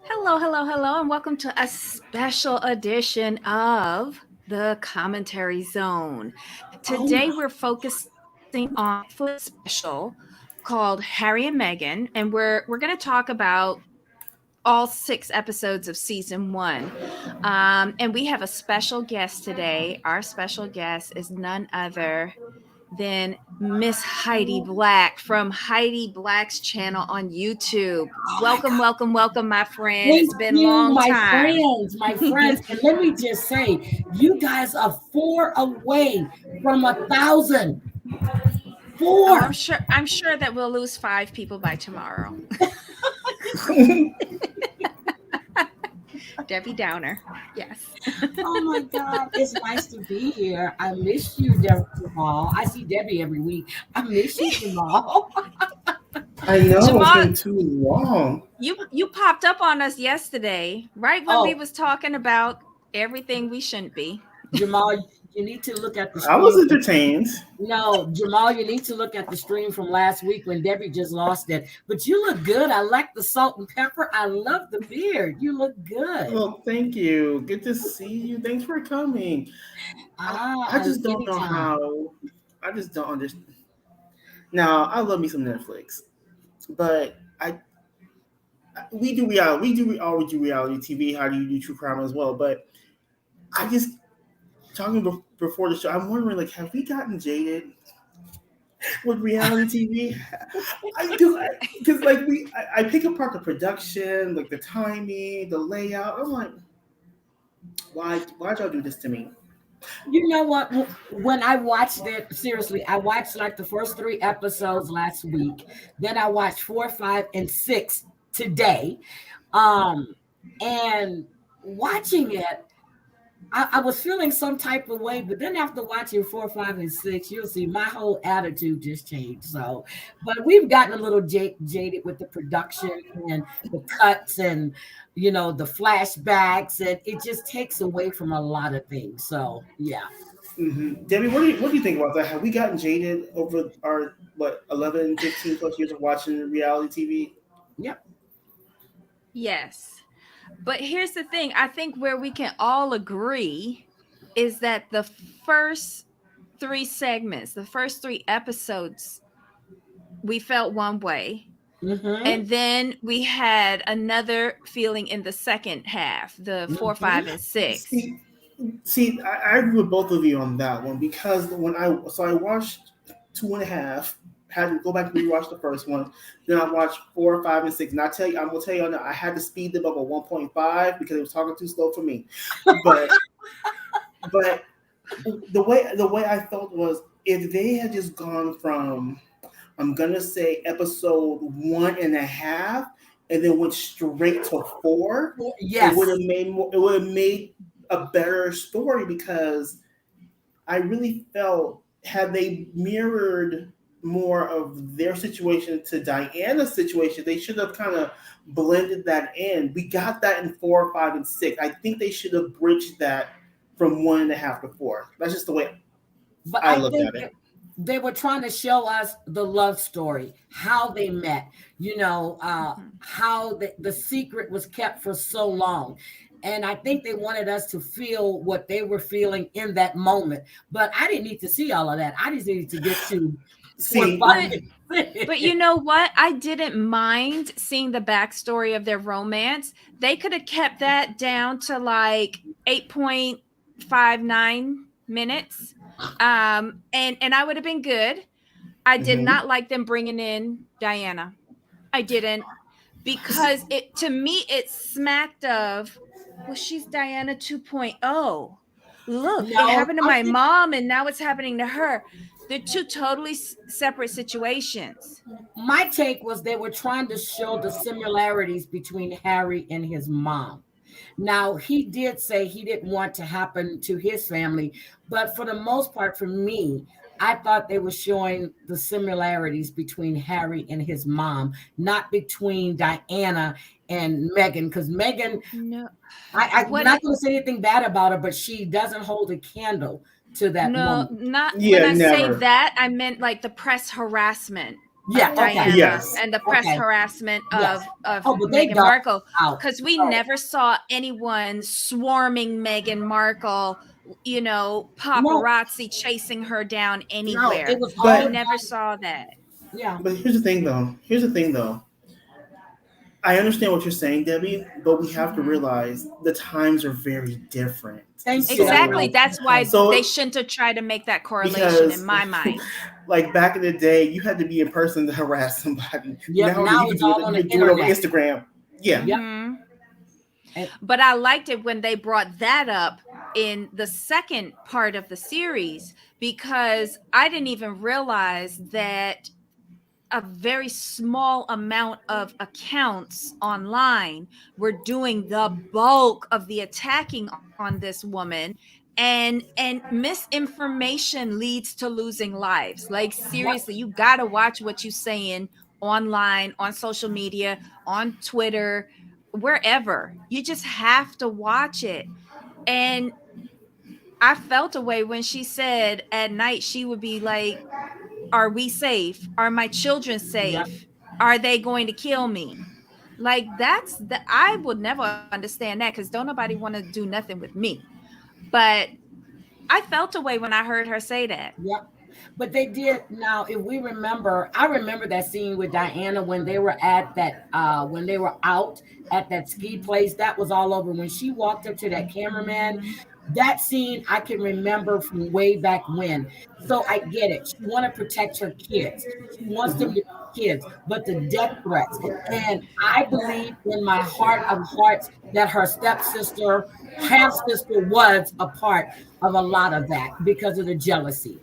Hello, hello, hello, and welcome to a special edition of the Commentary Zone. Oh Today my, we're focusing on a Netflix special called Harry and Meghan, and we're going to talk about all 6 episodes of season one. And we have a special guest today. Our special guest is none other than Miss Heidi Black from Heidi Black's channel on YouTube. oh my Welcome, God. welcome, welcome, my friend. Thank It's been a you, long time. my friends. And let me just say, you guys are four away from 1,000. Oh, Four. I'm sure that we'll lose 5 people by tomorrow. Debbie Downer. Yes. Oh my God. It's nice to be here. I miss you, Jamal. I see Debbie every week. I miss you, Jamal. I know it's Jamal, been too long. you popped up on us yesterday, right when we Oh, was talking about everything we shouldn't be. Jamal, you need to look at the I was stream. entertained. No, Jamal, you need to look at the stream from last week when Debbie just lost it. But you look good. I like the salt and pepper. I love the beard. You look good. Well, thank you. Good to see you. Thanks for coming. I just don't know Anytime. how. I just don't understand. Now, I love me some Netflix, but we do reality. We always do reality TV. How do you do true crime as well? But I just before the show. I'm wondering, like, have we gotten jaded with reality TV? I do because like I pick apart the production, like the timing, the layout. I'm like, why'd y'all do this to me? You know what? When I watched it, seriously, I watched like the first three episodes last week. Then I watched 4, 5, and 6 today. Um, and watching it, I was feeling some type of way, but then after watching 4, 5, and 6, you'll see my whole attitude just changed. So, but we've gotten a little jaded with the production and the cuts and the flashbacks, and it just takes away from a lot of things. So, yeah. Debbie, what do you think about that? Have we gotten jaded over our 11, 15 plus years of watching reality TV? Yep. Yes. But here's the thing, I think where we can all agree is that the first 3 segments, the first 3 episodes, we felt one way. Mm-hmm. And then we had another feeling in the second half, the 4, 5, Mm-hmm. and 6. See, I agree with both of you on that one because I watched 2.5, had to go back and rewatch the first one. Then I watched 4, 5, and 6. And I'm gonna tell you now, I had to speed them up at 1.5 because it was talking too slow for me. But but the way I felt was if they had just gone from I'm gonna say episode 1.5 and then went straight to 4, it would have Yes. made more. It would have made a better story because I really felt had they mirrored more of their situation to Diana's situation, they should have kind of blended that in. We got that in 4, 5, and 6. I think they should have bridged that from 1.5 to 4. That's just the way But I I looked think at it. they were trying to show us the love story, how they met, Mhm. how the secret was kept for so long. And I think they wanted us to feel what they were feeling in that moment. But I didn't need to see all of that. I just needed to get to four, See, five, But and but you six. know what? I didn't mind seeing the backstory of their romance. They could have kept that down to like 8.59 minutes. And I would have been good. I did mhm. not like them bringing in Diana. I didn't, because it to me it smacked of, well, she's Diana 2.0. Look, it No, happened to I my think mom and now it's happening to her. They're two totally separate situations. my take was they were trying to show the similarities between Harry and his mom. Now, he did say he didn't want to happen to his family, but for the most part, for me, I thought they were showing the similarities between Harry and his mom, not between Diana and Meghan. Because Meghan, No, I'm what not it going to say anything bad about her, but she doesn't hold a candle to that no, woman. not when Yeah, I say never. that, I meant like the press harassment. Yeah. Okay. Diana Yes. and the press Okay. harassment Yes. of Oh, but they Meghan dug Markle, out. because we Oh, never saw anyone swarming Meghan Markle, no, paparazzi chasing her down no, it anywhere. was We all But never done. saw that. Yeah. but here's the thing though. Here's the thing though. I understand what you're saying, Debbie, but we have to Mhm. realize the times are very different. Thank you. That's what I Exactly. So was That's gonna say. why they so shouldn't have tried to make that correlation in because my mind. like back in the day, you had to be in person to harass somebody. Yep. Now you Now can it's do all it. on You the can do it over internet. Instagram. Yeah. Yep. Hmm. And But I liked it when they brought that up in the second part of the series, because I didn't even realize that a very small amount of accounts online were doing the bulk of the attacking on this woman, and misinformation leads to losing lives. Like, yep. seriously, you got to watch what you're saying online, on social media, on Twitter, wherever. You just have to watch it. And I felt a way when she said at night she would be like, are we safe? Are my children Yep. safe? Are they going to kill me? Like, that's the I would never understand that, because don't nobody want to do nothing with me. But I felt a way when I heard her say that. Yep. But they did. Now, if we remember, I remember that scene with Diana when they were at that, when they were out at that ski place. That was all over. When she walked up to that cameraman, Mhm. that scene I can remember from way back when. So I get it. She want to protect her kids. She wants them to Mhm. be kids, but the death threats. And I believe in my heart of hearts that her stepsister, half sister, was a part of a lot of that because of the jealousy.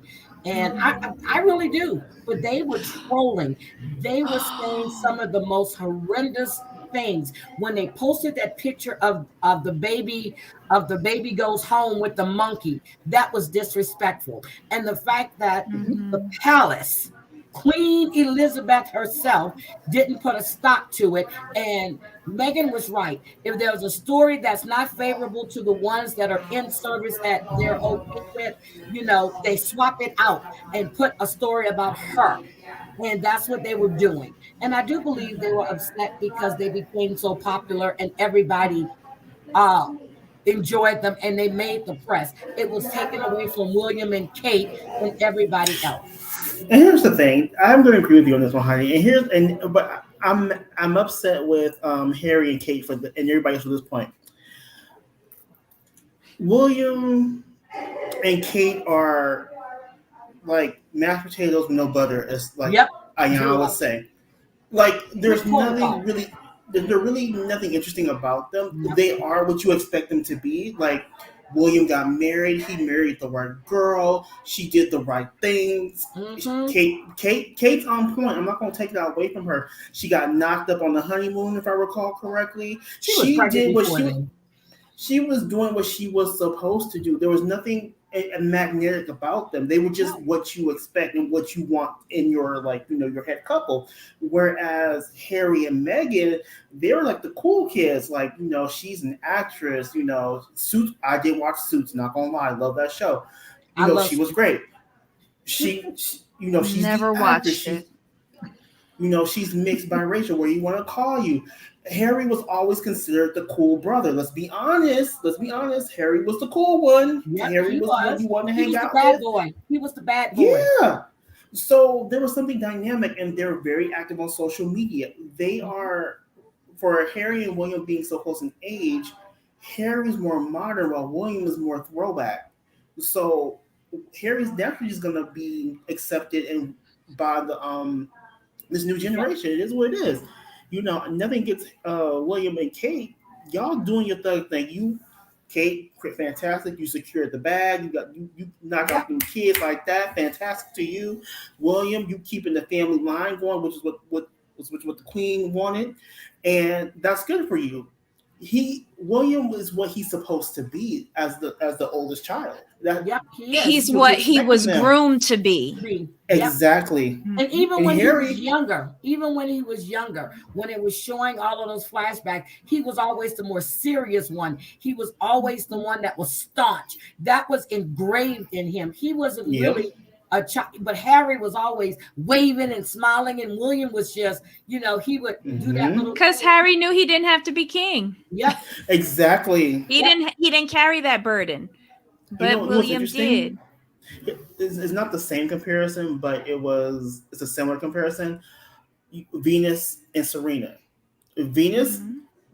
And I really do. But they were trolling. They were saying some of the most horrendous things when they posted that picture of the baby goes home with the monkey. That was disrespectful. And the fact that the Mhm. palace, Queen Elizabeth herself, didn't put a stop to it. And Meghan was right. If there's a story that's not favorable to the ones that are in service that they're okay with, they swap it out and put a story about her. And that's what they were doing. And I do believe they were upset because they became so popular and everybody uh, enjoyed them and they made the press. It was taken away from William and Kate and everybody else. And here's the thing. I'm going to agree with you on this one, honey. But I'm upset with Harry and Kate and everybody else at this point. William and Kate are like mashed potatoes with no butter, as like Yep, Ayana you're would right. say. Like With there's nothing protocol. really there's really nothing interesting about them. Yep. They are what you expect them to be. Like William got married, he married the right girl, she did the right things. Hmm. Kate's on point. I'm not gonna take that away from her. She got knocked up on the honeymoon, if I recall correctly. She was She pregnant did what before then. she was doing what she was supposed to do. There was nothing magnetic about them. They were just No. what you expect and what you want in your your head couple. Whereas Harry and Meghan, they were like the cool kids. Like she's an actress. Suits. I did watch Suits. Not gonna lie, I love that show. I love She was great. She's the Never actress. watched it. She's mixed biracial, where you want to call you. Harry was always considered the cool brother. Let's be honest. Let's be honest. Harry was the cool one. Yep, Harry he was the one was. you wanted to He hang was the out bad with. boy. He was the bad boy. Yeah. So there was something dynamic, and they're very active on social media. They Mhm. are, for Harry and William being so close in age, Harry's more modern while William is more throwback. So Harry's definitely just gonna be accepted and by the this new Yep. generation. It is what it is. Nothing gets William and Kate. Y'all doing your thug thing. Kate, fantastic. You secured the bag. You knock Yep. out new kids like that. Fantastic to you, William. You keeping the family line going, which is what the Queen wanted, and that's good for you. William is what he's supposed to be as the oldest child. Yep, he is. He's What you what he expect of was him. groomed to be. Yep. Exactly. And even And when he was Harry, younger, when it was showing all of those flashbacks, he was always the more serious one. He was always the one that was staunch. That was engraved in him. He wasn't yep. really a child, but Harry was always waving and smiling, and William was just, he would do that little because thing. Harry knew he didn't have to be king. Yep. Exactly. He didn't carry that burden, but What's William did. interesting? It's not the same comparison, but it's a similar comparison. Venus and Serena. Venus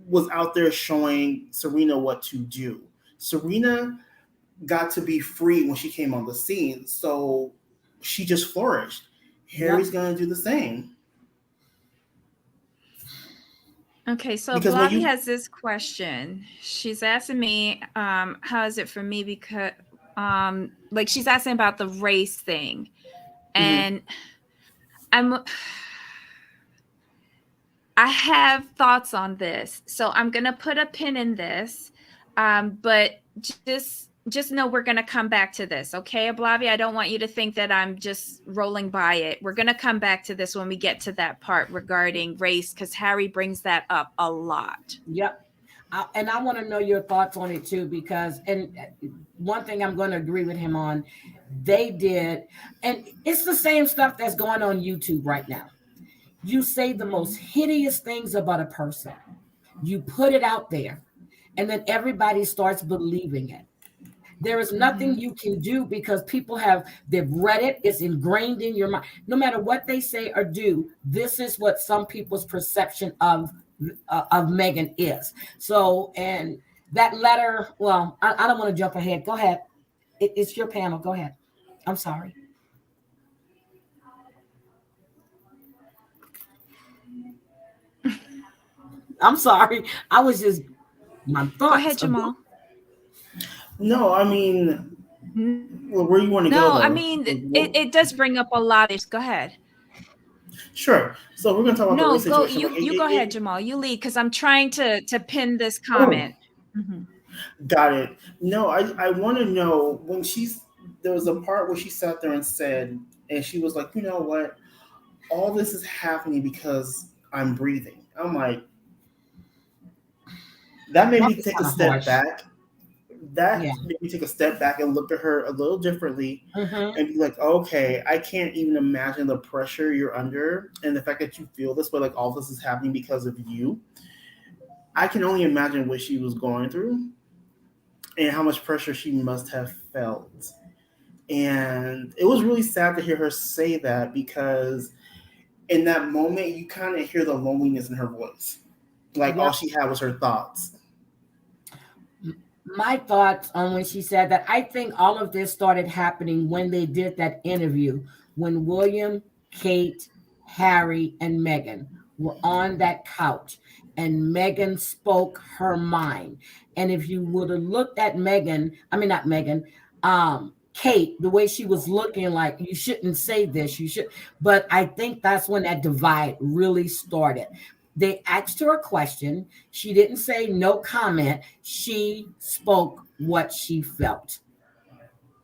was out there showing Serena what to do. Serena got to be free when she came on the scene, so she just flourished. Harry's gonna do the same. Okay, so Because Bobby has this question. She's asking me, how is it for me? Because, like, she's asking about the race thing, and I have thoughts on this, so I'm gonna put a pin in this, but just know we're gonna come back to this, okay, Bobby? I don't want you to think that I'm just rolling by it. We're gonna come back to this when we get to that part regarding race, because Harry brings that up a lot. Yep. And I want to know your thoughts on it too, because, and one thing I'm going to agree with him on, they did, and it's the same stuff that's going on YouTube right now. You say the most hideous things about a person, you put it out there, and then everybody starts believing it. There is nothing you can do because they've read it. It's ingrained in your mind. No matter what they say or do, this is what some people's perception of Meghan is. So, and that letter, well, I don't want to jump ahead. Go ahead. It's your panel. Go ahead. I'm sorry. I'm sorry. I was just, my thoughts. Go ahead, Jamal. No, I mean, where you want to go? No, I mean, it does bring up a lot. Go ahead. Sure. So we're going to talk about the race situation. You go ahead, Jamal. You lead, because I'm trying to pin this comment. Got it. No, I want to know when there was a part where she sat there and said, and she was like, you know what? All this is happening because I'm breathing. I'm like, that made me take a step back. That made me take a step back and look at her a little differently and be like, okay, I can't even imagine the pressure you're under and the fact that you feel this way, like all this is happening because of you. I can only imagine what she was going through and how much pressure she must have felt. And it was really sad to hear her say that, because in that moment, you kind of hear the loneliness in her voice. Like all she had was her thoughts. My thoughts on when she said that, I think all of this started happening when they did that interview, when William, Kate, Harry, and Meghan were on that couch, and Meghan spoke her mind. And if you would have looked at Kate, the way she was looking, like, you shouldn't say this, you should. But I think that's when that divide really started. They asked her a question. She didn't say no comment. She spoke what she felt.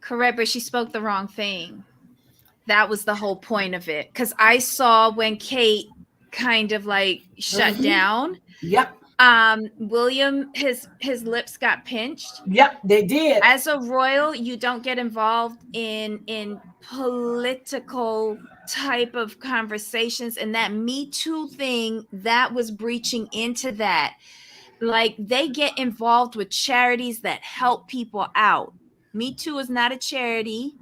Correct, but she spoke the wrong thing. That was the whole point of it. Because I saw when Kate kind of like shut down. Yep. William, his lips got pinched. Yep, they did. As a royal, you don't get involved in political type of conversations, and that Me Too thing, that was breaching into that. Like, they get involved with charities that help people out. Me Too is not a charity,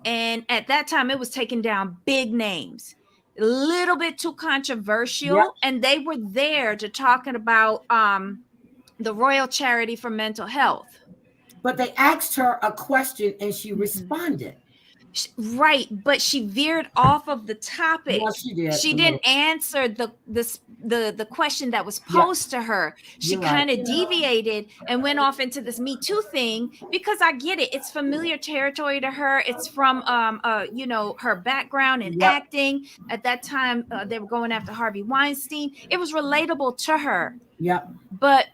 and at that time it was taking down big names, a little bit too controversial. And they were there to talking about the Royal Charity for Mental Health. But they asked her a question and she responded. Right, but she veered off of the topic. Well, she did. She didn't answer the question that was posed to her. She kind of deviated and went off into this Me Too thing, because I get it. It's familiar territory to her. It's from her background in acting. At that time, they were going after Harvey Weinstein. It was relatable to her. Yep. But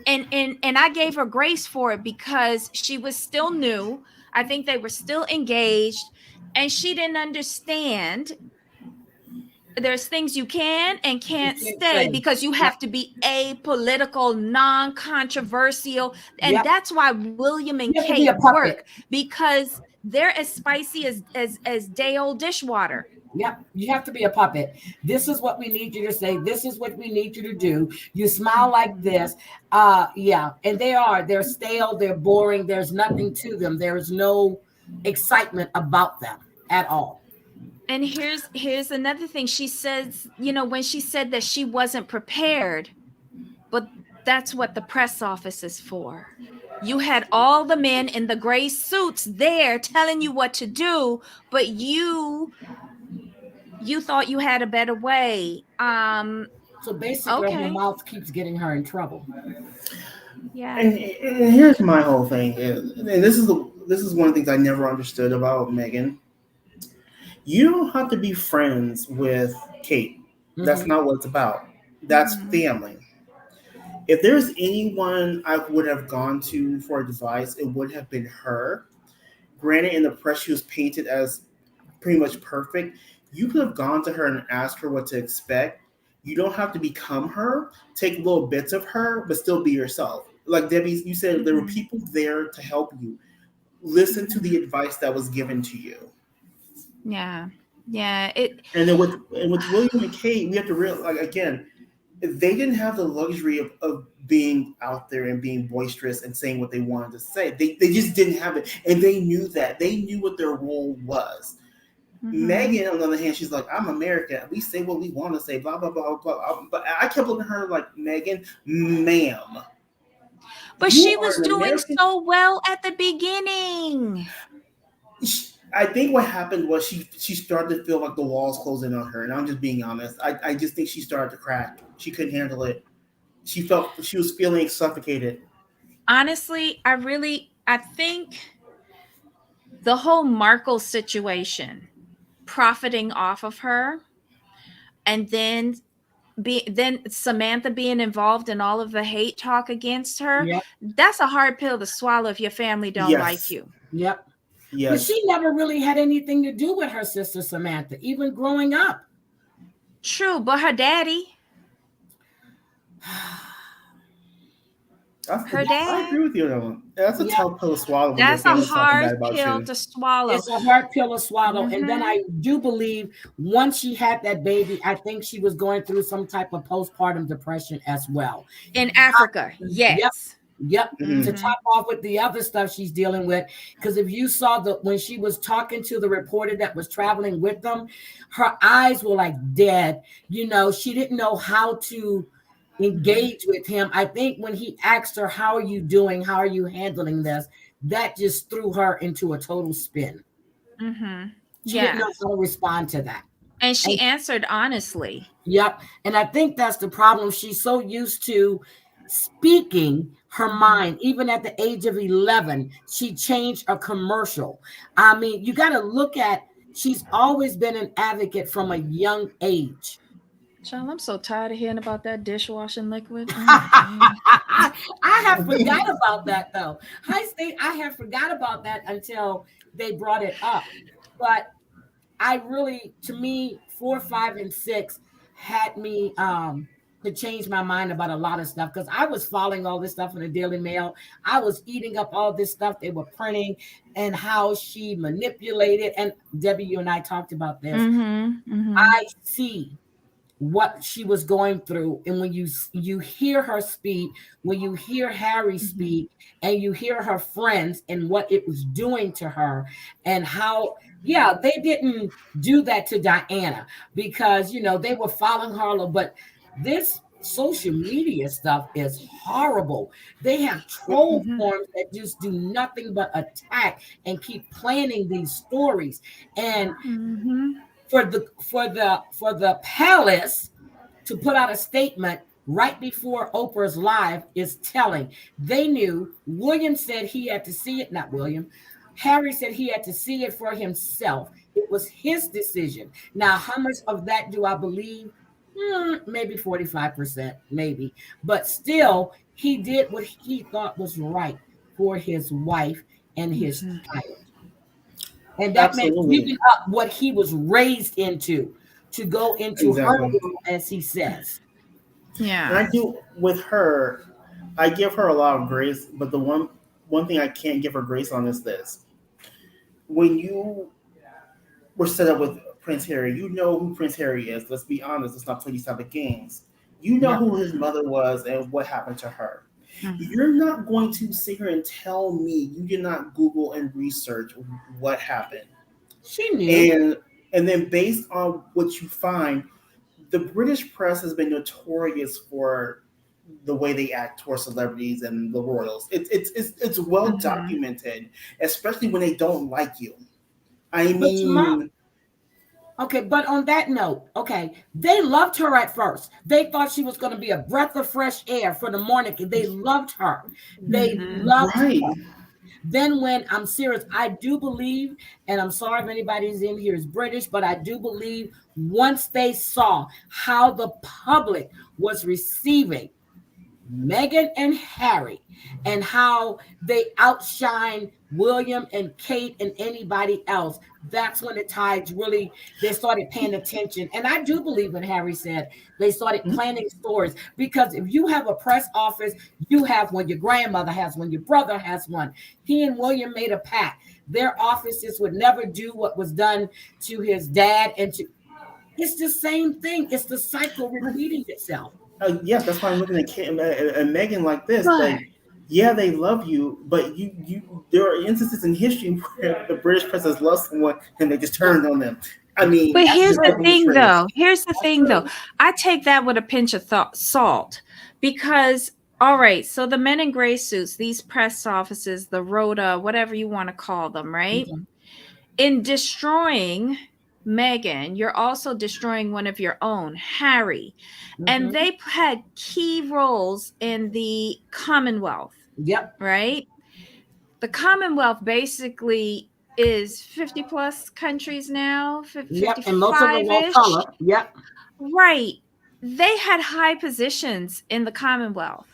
and I gave her grace for it, because she was still new. I think they were still engaged, and she didn't understand there's things you can and You can't can't say say. because you Yep. have to be apolitical, non-controversial, and Yep. that's why William and You have to be Kate a work, puppet. because they're as spicy as day old dishwater. Yep, you have to be a puppet. This is what we need you to say. This is what we need you to do. You smile like this. Yeah, and they're stale, they're boring. There's nothing to them. There is no excitement about them at all. And here's another thing. She says, when she said that she wasn't prepared, but that's what the press office is for. You had all the men in the gray suits there telling you what to do, but you thought you had a better way. So basically, her Okay. mouth keeps getting her in trouble. Yeah. And here's my whole thing, and this is one of the things I never understood about Meghan. You don't have to be friends with Kate. That's Hmm. not what it's about. That's Mhm. family. If there's anyone I would have gone to for advice, it would have been her. Granted, in the press, she was painted as pretty much perfect. You could have gone to her and asked her what to expect. You don't have to become her. Take little bits of her, but still be yourself. Like Debbie, you said there were Mhm. people there to help you. Listen to the Mhm. advice that was given to you. Yeah. Yeah. It. And with William and Kate, we have to realize, like, again, they didn't have the luxury of being out there and being boisterous and saying what they wanted to say. They just didn't have it. And they knew that. They knew what their role was. Mhm. Megan, on the other hand, she's like, I'm American. We say what we want to say, blah, blah, blah, blah. But I kept looking at her like, Megan, ma'am, But you she are was an doing American. so well at the beginning. I think what happened was she started to feel like the walls closing on her. And I'm just being honest. I just think she started to crack. She couldn't handle it. She was feeling suffocated. Honestly, I think the whole Markle situation, profiting off of her, and then Samantha being involved in all of the hate talk against her, Yep. that's a hard pill to swallow if your family don't like Yes. you. Yep. But Yes. she never really had anything to do with her sister Samantha, even growing up. True, but her daddy, her I dad, agree with you on that one. That's a Yeah. tough pill to swallow when your that's a family's talking hard bad about pill you. to swallow. It's a hard pill to swallow. And then Hmm. I do believe once she had that baby, I think she was going through some type of postpartum depression as well. In Africa, Yep. yes. Yep. To Hmm. Hmm. top off with the other stuff she's dealing with. Because if you saw when she was talking to the reporter that was traveling with them, her eyes were like dead. She didn't know how to engage with him. I think when he asked her, "How are you doing? How are you handling this?" That just threw her into a total spin. Hmm. She didn't Yeah. know how to respond to that. And she And answered honestly. yep. And I think that's the problem. She's so used to speaking her Hmm. mind. Even at the age of 11, she changed a commercial. I mean, you got to look at, she's always been an advocate from a young age. Child, I'm so tired of hearing about that dishwashing liquid. Oh my God. I have forgot about that though. High State, I have forgot about that until they brought it up. But I really, to me, 4, 5, and 6 had me to change my mind about a lot of stuff because I was following all this stuff in the Daily Mail. I was eating up all this stuff they were printing and how she manipulated. And Debbie, you and I talked about this. Mm-hmm. Mm-hmm. I see what she was going through, and when you hear her speak, when you hear Harry Mm-hmm. speak, and you hear her friends and what it was doing to her, and how, yeah, they didn't do that to Diana because they were following her, but this social media stuff is horrible. They have troll Mm-hmm. forums that just do nothing but attack and keep planning these stories. And Mm-hmm. for the palace to put out a statement right before Oprah's live is telling. They knew. William said he had to see it, not William. Harry said he had to see it for himself. It was his decision. Now, how much of that do I believe? Maybe 45%, maybe. But still, he did what he thought was right for his wife and his Mm-hmm. child. And that meant Absolutely. giving up what he was raised into to go into her Exactly. room, as he says. And I Yeah. do with her, I give her a lot of grace, but the one thing I can't give her grace on is this. When you were set up with Prince Harry, you know who Prince Harry is. Let's be honest, let's not play these type of games. You know Yep. who his mother was and what happened to her. Mhm. You're not going to sit here and tell me you did not Google and research what happened. She knew. And then based on what you find, the British press has been notorious for the way they act towards celebrities and the royals. It's well Mhm. documented, especially when they don't like you. I But Jamal, mean, okay, but on that note, okay, they loved her at first. They thought she was going to be a breath of fresh air for the morning. They loved her. They Mhm. loved her. right. Then when I'm serious, I do believe, and I'm sorry if anybody's in here is British, but I do believe once they saw how the public was receiving Meghan and Harry and how they outshine William and Kate and anybody else, that's when the tides really, they started paying attention. And I do believe what Harry said. They started planning stories, because if you have a press office, you have one, your grandmother has one, your brother has one. He and William made a pact. Their offices would never do what was done to his dad and to, it's the same thing. It's the cycle repeating itself. Yes, that's why I'm looking at Kate and Megan like this. But Like, yeah, they love you, but there are instances in history where the British press has loved someone and they just turned on them. I mean, but That's here's just the like true. with the thing traitors. though. Here's the That's thing though. true. I take that with a pinch of salt, because all right, so the men in gray suits, these press offices, the rota, whatever you want to call them, right? Mhm. In destroying Meghan, you're also destroying one of your own, Harry. And Mhm. they had key roles in the Commonwealth, Yep. right? The Commonwealth basically is 50 plus countries now, Yep. And most of them 55 won't ish. color. Yep. Right. They had high positions in the Commonwealth.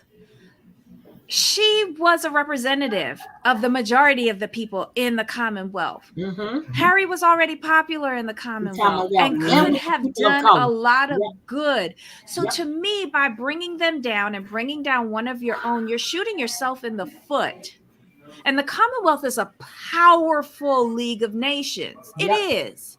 She was a representative of the majority of the people in the Commonwealth. Mm-hmm. Harry was already popular in the Commonwealth Commonwealth. and And could Mhm. with the have people of done color. a lot of Yep. good. So, Yep. to me, by bringing them down and bringing down one of your own, you're shooting yourself in the foot. And the Commonwealth is a powerful League of Nations. It Yep. is.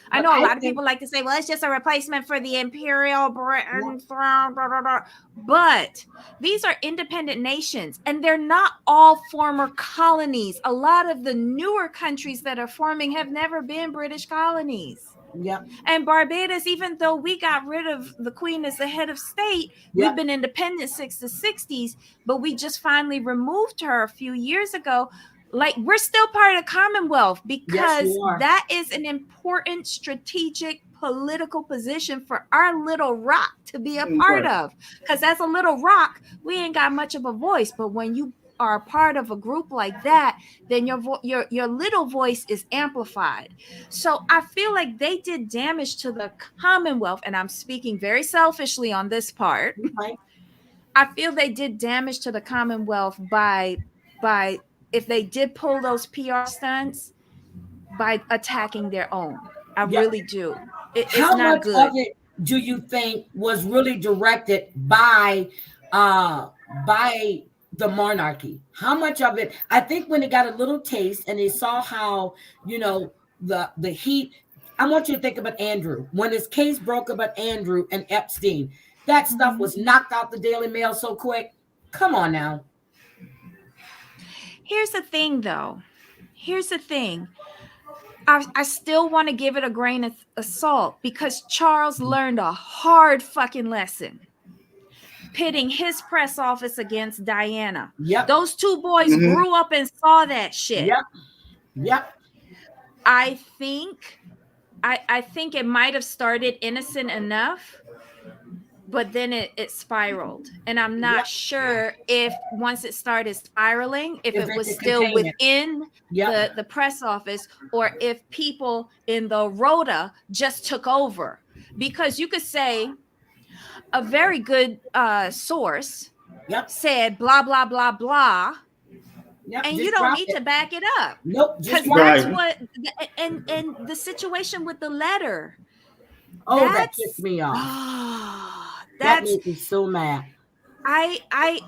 I But know a I lot of think, people like to say, well, it's just a replacement for the Imperial yep. Britain throne, blah, blah, blah. But these are independent nations and they're not all former colonies. A lot of the newer countries that are forming have never been British colonies. Yep. And Barbados, even though we got rid of the Queen as the head of state, we've Yep. been independent since the 60s, but we just finally removed her a few years ago. Like, we're still part of the Commonwealth Yes, because you are. that is an important strategic political position for our little rock to be a part Right. of. Because as a little rock, we ain't got much of a voice. But when you are a part of a group like that, then your little voice is amplified. So I feel like they did damage to the Commonwealth, and I'm speaking very selfishly on this part. Okay. I feel they did damage to the Commonwealth by if they did pull those PR stunts by attacking their own. I Yep. really do. It's How not much of good. it do you think was really directed by the monarchy? How much of it? I think when they got a little taste and they saw how, the heat. I want you to think about Andrew. When his case broke about Andrew and Epstein, that stuff Mhm. was knocked out the Daily Mail so quick. Come on now. Here's the thing, though. Here's the thing. I still want to give it a grain of salt because Charles learned a hard fucking lesson pitting his press office against Diana. Yep. Those two boys Mhm. grew up and saw that shit. Yep. Yep. I think I think it might have started innocent enough, but then it spiraled. And I'm Yep. not sure if once it started spiraling, if If it it was could still contain it. within Yep. the press office or if people in the rota just took over. Because you could say a very good source Yep. said blah, blah, blah, blah, Yep. and you Just don't drop need it. to back it up. Nope. Just Because drop that's it. Right. what, and the situation with the letter. Oh, that pissed That's me off. That that's made me so mad. I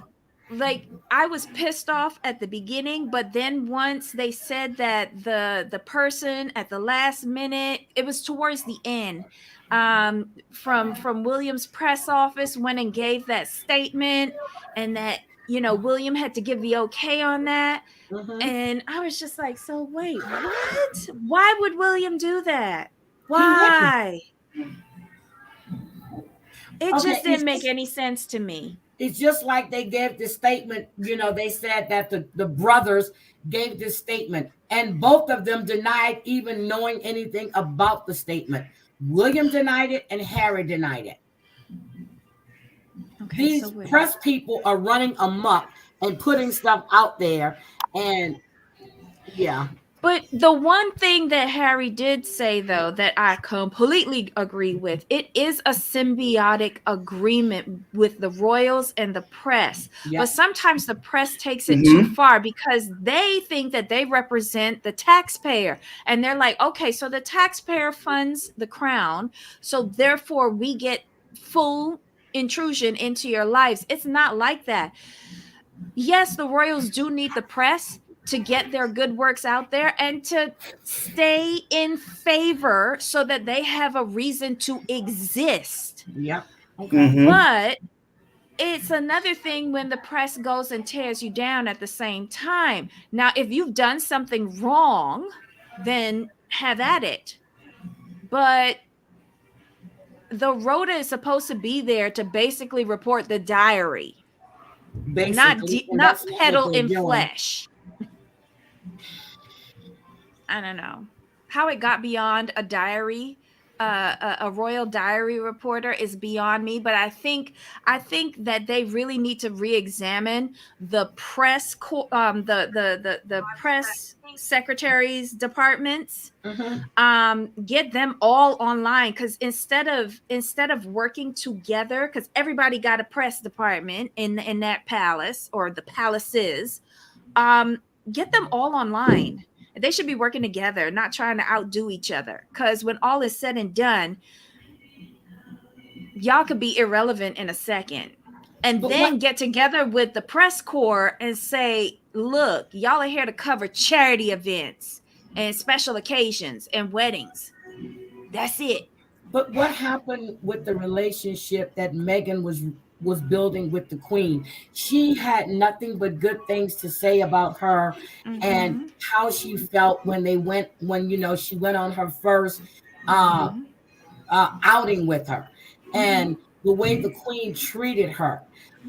like I was pissed off at the beginning, but then once they said that the person at the last minute, it was towards the end, from William's press office went and gave that statement, and that William had to give the okay on that, Hmm. and I was just like, so wait, what? Why would William do that? He wouldn't. Why? It Okay, just didn't make any sense to me. it's just like they gave this statement. They said that the brothers gave this statement, and both of them denied even knowing anything about the statement. William denied it, and Harry denied it. Okay, so These wait. press people are running amok and putting stuff out there, and yeah, But the one thing that Harry did say, though, that I completely agree with, it is a symbiotic agreement with the royals and the press. yeah, But sometimes the press takes it too Mm-hmm. far because they think that they represent the taxpayer. And they're like, okay, so the taxpayer funds the crown. So therefore, we get full intrusion into your lives. It's not like that. Yes, the royals do need the press to get their good works out there and to stay in favor so that they have a reason to exist. yeah. Okay. Mm-hmm. But it's another thing when the press goes and tears you down at the same time. Now, if you've done something wrong, then have at it. But the rota is supposed to be there to basically report the diary, Basically, and not that's not what peddle they're in doing. flesh. I don't know how it got beyond a diary, a royal diary reporter is beyond me. But I think that they really need to re-examine the press, the press secretaries departments. Hmm. Get them all online, because instead of working together, because everybody got a press department in that palace or the palaces. um get them all online. They should be working together, not trying to outdo each other, because when all is said and done, y'all could be irrelevant in a second, and But what? then get together with the press corps and say, look, y'all are here to cover charity events and special occasions and weddings. That's it. But what happened with the relationship that Meghan was building with the Queen? She had nothing but good things to say about her, and Mm-hmm. how she felt when she went on her first uh, Mm-hmm. outing with her, Mm-hmm. and the way the Queen treated her.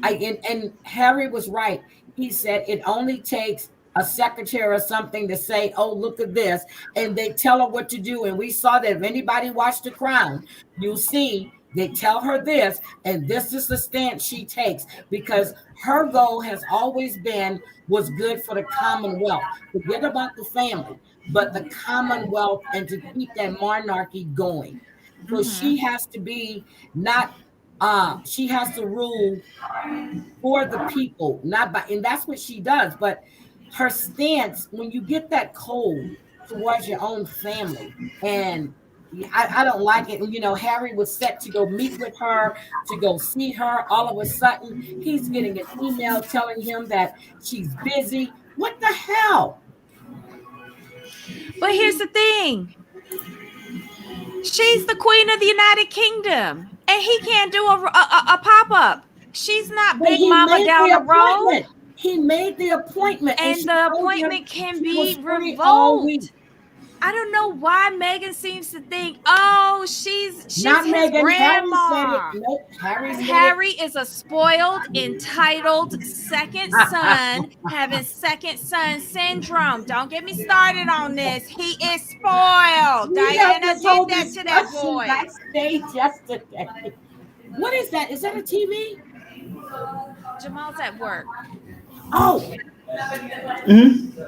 And Harry was right. He said it only takes a secretary or something to say, "Oh, look at this," and they tell her what to do. And we saw that if anybody watched The Crown, you'll see they tell her this, and this is the stance she takes, because her goal has always been was good for the Commonwealth. Forget about the family, but the Commonwealth, and to keep that monarchy going. So she Mm-hmm. has to be not she has to rule for the people, not by, and that's what she does. But her stance, when you get that cold towards your own family, and I don't like it. Harry was set to go meet with her, to go see her. All of a sudden, he's getting an email telling him that she's busy. What the hell? But here's the thing. She's the queen of the United Kingdom, and he can't do a pop-up. She's not But Big he Mama made the down the road, appointment. He made the appointment, and and she the told him appointment can she was be free all revoked. week. I don't know why Meghan seems to think, oh, she's Not his Megan. Harry said it. grandma. Nope. Harry said it. Harry is a spoiled, entitled second son, having second son syndrome. Don't get me started on this. He is spoiled. We had Diana this did whole that to that discussion boy. backstage yesterday. What is that? Is that a TV? Jamal's at work. Oh, Mm-hmm.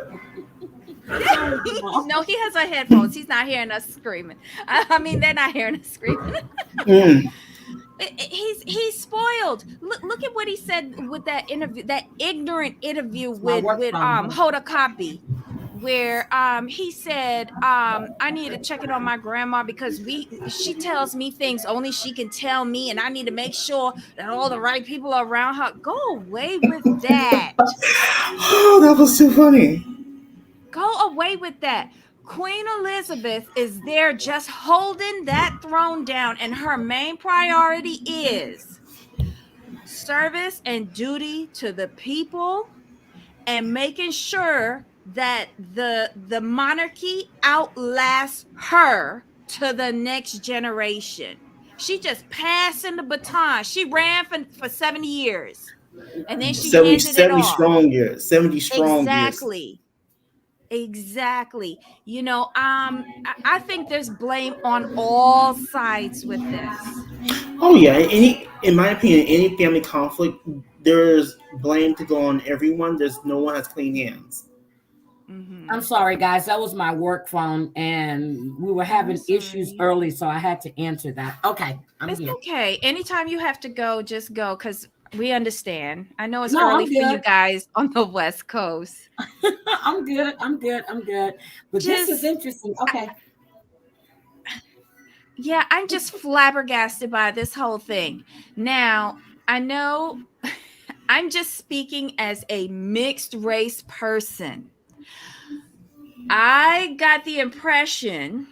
sorry, Jamal. No, he has our headphones. He's not hearing us screaming. I mean, they're not hearing us screaming. Mm. He's spoiled. Look at what he said with that interview, that ignorant interview My with work phone. Hoda Kotb, where he said I need to check it on my grandma because she tells me things only she can tell me, and I need to make sure that all the right people are around her. Go away with that. Oh, that was too funny. Go away with that. Queen Elizabeth is there just holding that throne down, and her main priority is service and duty to the people, and making sure that the monarchy outlasts her to the next generation. She just passing the baton. She ran for 70 years, and then she 70, handed it 70 off. strong years. 70 strong years. Exactly. I think there's blame on all sides with this. Oh yeah, in my opinion, any family conflict, there's blame to go on everyone. There's no one has clean hands. I'm Mm-hmm. sorry, guys. That was my work phone, and we were I'm having issues sorry. early, so I had to answer that. Okay, I'm It's here. okay. Anytime you have to go, just go, because we understand. I know it's No, early I'm for you good. guys on the West Coast. I'm good. I'm good. I'm good. But this is Just, interesting. Okay. yeah, I'm just flabbergasted by this whole thing. Now, I know I'm just speaking as a mixed race person. I got the impression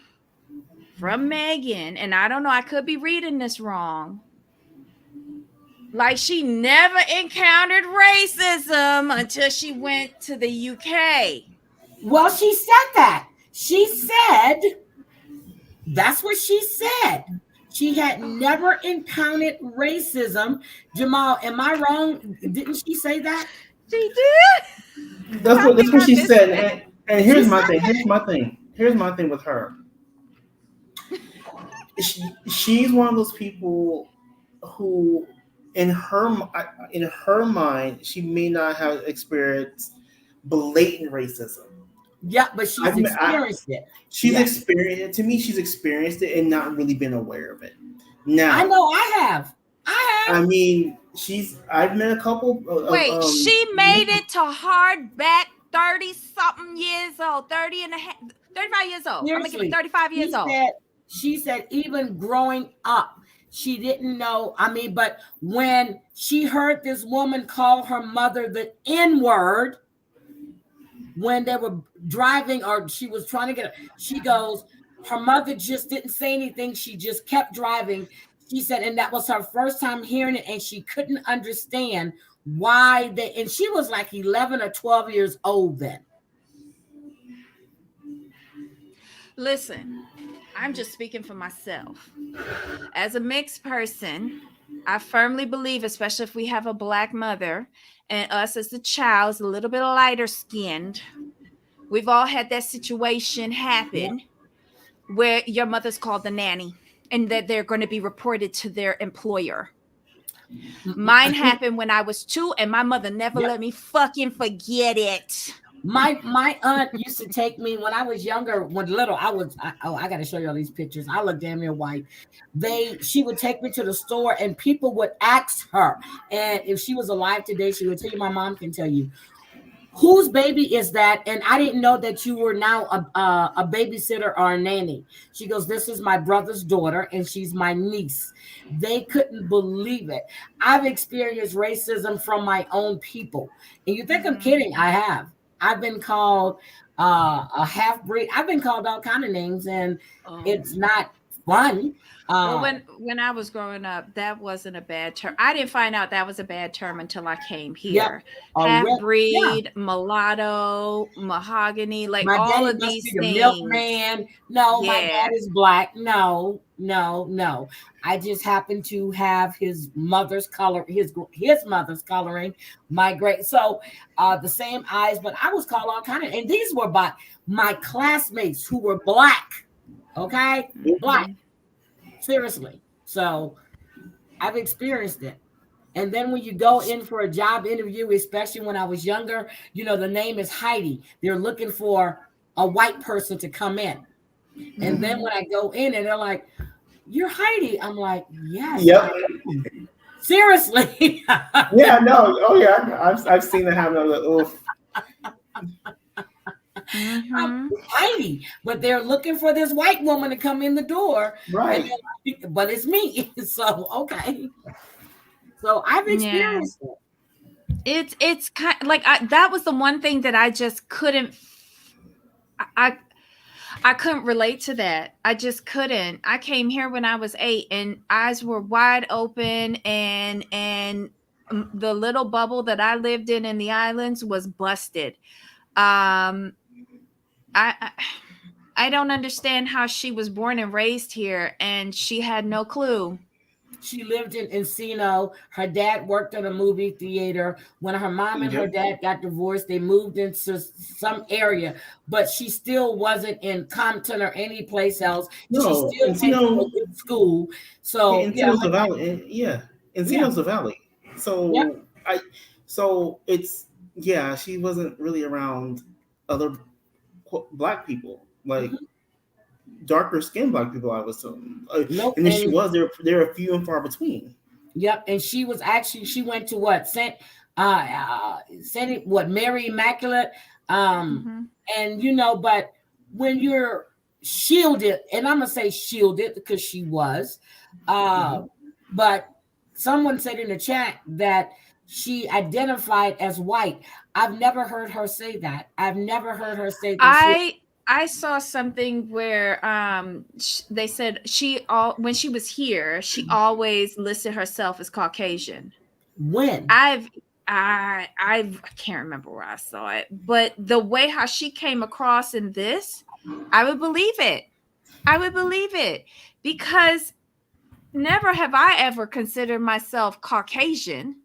from Meghan, and I don't know, I could be reading this wrong. Like she never encountered racism until she went to the UK. Well, she said that. She said that's what she said. She had never encountered racism. Jamal, am I wrong? Didn't she say that? She did. I That's think what I she missed said. it. And She here's said my thing. that. Here's my thing with her. She's one of those people who, in her mind, she may not have experienced blatant racism. Yeah, but she's experienced it. She's Yes. experienced it. To me, she's experienced it and not really been aware of it. I Now, know I have. I I have. mean, I've met a couple Wait, she made it to hardback 30 something years old, 30 and a half, 35 years old. I'm gonna give it Seriously. 35 years old. She said even growing up, she didn't know. I mean, but when she heard this woman call her mother the N-word when they were driving, or she was trying to get her, she goes, her mother just didn't say anything. She just kept driving. She said, and that was her first time hearing it, and she couldn't understand why they, and she was like 11 or 12 years old then. Listen, I'm just speaking for myself. As a mixed person, I firmly believe, especially if we have a Black mother and us as the child is a little bit lighter skinned, we've all had that situation happen where your mother's called the nanny and that they're going to be reported to their employer. Mine happened when I was 2, and my mother never let me fucking forget it. My aunt used to take me when I was younger, when little. I got to show you all these pictures. I look damn near white. She would take me to the store, and people would ask her, and if she was alive today, she would tell you. My mom can tell you, whose baby is that? And I didn't know that you were now a babysitter or a nanny. She goes, this is my brother's daughter, and she's my niece. They couldn't believe it. I've experienced racism from my own people. And you think I'm kidding? I have. I've been called a half-breed. I've been called all kind of names, and it's not fun. Well, when I was growing up, that wasn't a bad term. I didn't find out that was a bad term until I came here. Half-breed, mulatto, mahogany, like my all daddy of must these be the things. milkman. No, my dad is Black. No. I just happen to have his mother's color, his mother's coloring. My great, so the same eyes, but I was called all kind of, and these were by my classmates who were Black. Okay, Black. Seriously. So I've experienced it. And then when you go in for a job interview, especially when I was younger, the name is Heidi. They're looking for a white person to come in. And then when I go in and they're like, you're Heidi. I'm like, yes. Yep. Seriously. Yeah, no. Oh, yeah. I've seen that happen. I'm like, oof. Mm-hmm. Heidi, but they're looking for this white woman to come in the door. Right. But it's me. So okay. So I've Yeah. experienced it. It's kind like that was the one thing that I just couldn't. I I couldn't relate to that. I just couldn't. I came here when I was 8 and eyes were wide open and the little bubble that I lived in the islands was busted. Um I I don't understand how she was born and raised here and she had no clue. She lived in Encino. Her dad worked in a movie theater. When her mom and her Yep. dad got divorced, they moved into some area, but she still wasn't in Compton or any place else. She No, still went to a Encino, good school. yeah, So yeah, Encino's the valley. Yeah, yeah, Encino's the valley. yep. So so it's yeah, she wasn't really around other black people, like Mhm. darker skinned black people. I was told, Nope. and if she And was, there are few and far between. yep. And she was actually she went to what Saint what Mary Immaculate. Um, Mhm. and but when you're shielded, and I'm gonna say shielded because she was, uh, Mhm. but someone said in the chat that she identified as white. I've never heard her say that. I've never heard her say that she I saw something where they said she all when she was here, she always listed herself as Caucasian. when. I've I can't remember where I saw it, but the way how she came across in this, I would believe it. I would believe it because never have I ever considered myself Caucasian.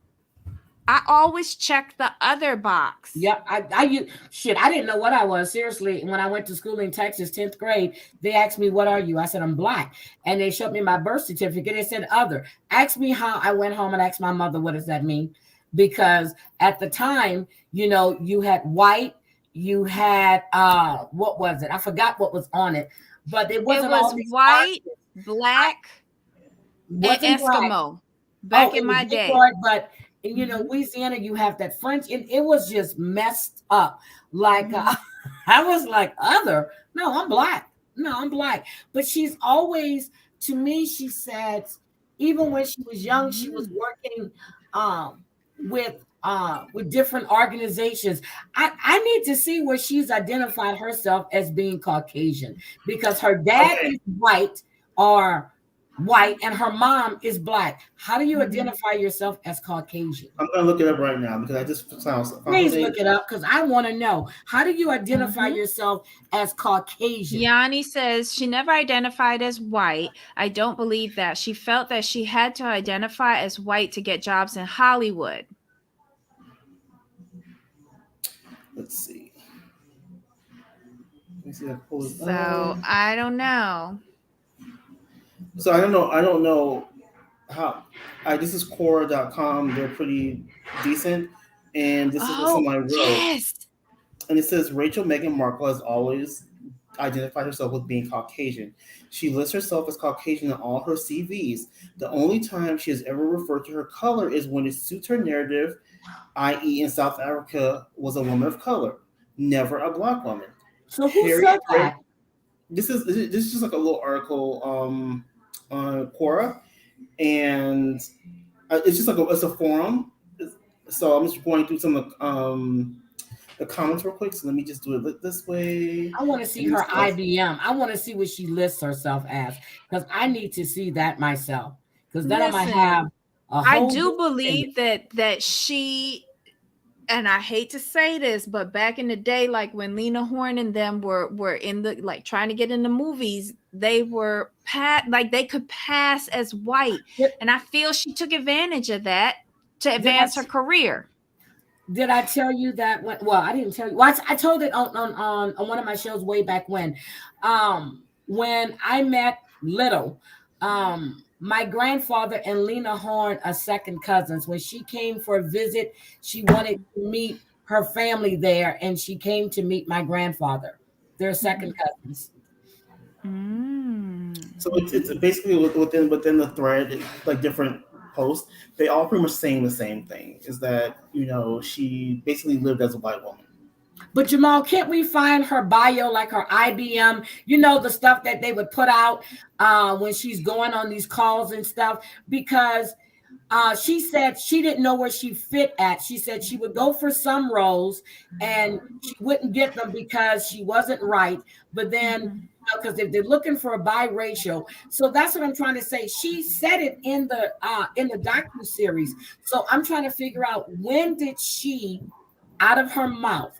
I always check the other box. Yep, shit. I didn't know what I was. Seriously, when I went to school in Texas, 10th grade, they asked me, "What are you?" I said, "I'm black," and they showed me my birth certificate. It said "other." Asked me how. I went home and asked my mother, "What does that mean?" Because at the time, you had white, you had what was it? I forgot what was on it, but it It wasn't all was these white, boxes. I black, and wasn't black. Eskimo Oh, back it in was my day. Negroid, but in Mhm, Louisiana, you have that French, and it was just messed up. Like mhm. I was like, other. No, I'm black. No, I'm black. But she's always, to me, she said, even when she was young, she was Mhm. working um, with different organizations. I need to see where she's identified herself as being Caucasian because her dad Okay, is white or white and her mom is black. How do you Mhm. identify yourself as Caucasian? I'm gonna look it up right now because I just found Please something. look it up because I want to know. How do you identify Mhm. yourself as Caucasian? Yanni says she never identified as white. I don't believe that. She felt that she had to identify as white to get jobs in Hollywood. Let's see. Let me see. If I pull it So up. I don't know. So I don't know. I don't know how. This is Quora.com. They're pretty decent, and this is what Oh, somebody wrote. yes. And it says Rachel Meghan Markle has always identified herself with being Caucasian. She lists herself as Caucasian in all her CVs. The only time she has ever referred to her color is when it suits her narrative, i.e., in South Africa was a woman of color, never a black woman. So who Harry said and that? this is just like a little article on Quora, and it's just like it's a forum. So I'm just going through some of the comments real quick. So let me just do it this way. I want to see And her this was IBM. I want to see what she lists herself as because I need to see that myself because then I might have Listen, a I whole do different opinion. believe that she and I hate to say this, but back in the day, like when Lena Horne and them were in the like trying to get in the movies, they were like they could pass as white, Did, and I feel she took advantage of that to did I advance her career. Did I tell you that when? Well, I didn't tell you. Well, I told it on one of my shows way back when I met Little, my grandfather and Lena Horne are second cousins. When she came for a visit, she wanted to meet her family there, and she came to meet my grandfather. They're second cousins. Mm. so it's basically within the thread, like different posts. They all pretty much saying the same thing: is that she basically lived as a white woman. But Jamal, can't we find her bio, like her IBM, the stuff that they would put out when she's going on these calls and stuff? Because she said she didn't know where she fit at. She said she would go for some roles and she wouldn't get them because she wasn't right. But then, because if they're looking for a biracial, so that's what I'm trying to say. She said it in the docu series. So I'm trying to figure out, when did she, out of her mouth,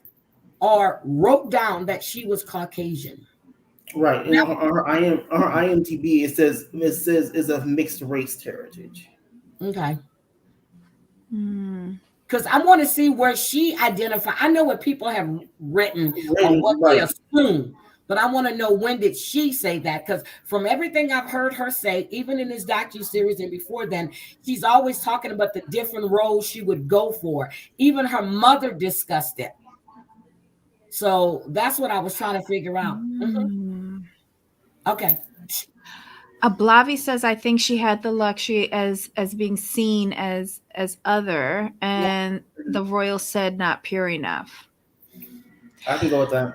or wrote down that she was Caucasian? Right. And on her IMDb, it says is of mixed race heritage. Okay. Because I want to see where she identified. I know what people have written or what they assume, but I want to know, when did she say that? Because from everything I've heard her say, even in this docuseries and before then, she's always talking about the different roles she would go for. Even her mother discussed it. So that's what I was trying to figure out. Okay. Blavi says, I think she had the luxury as being seen as other, and the royal said not pure enough. I can go with that.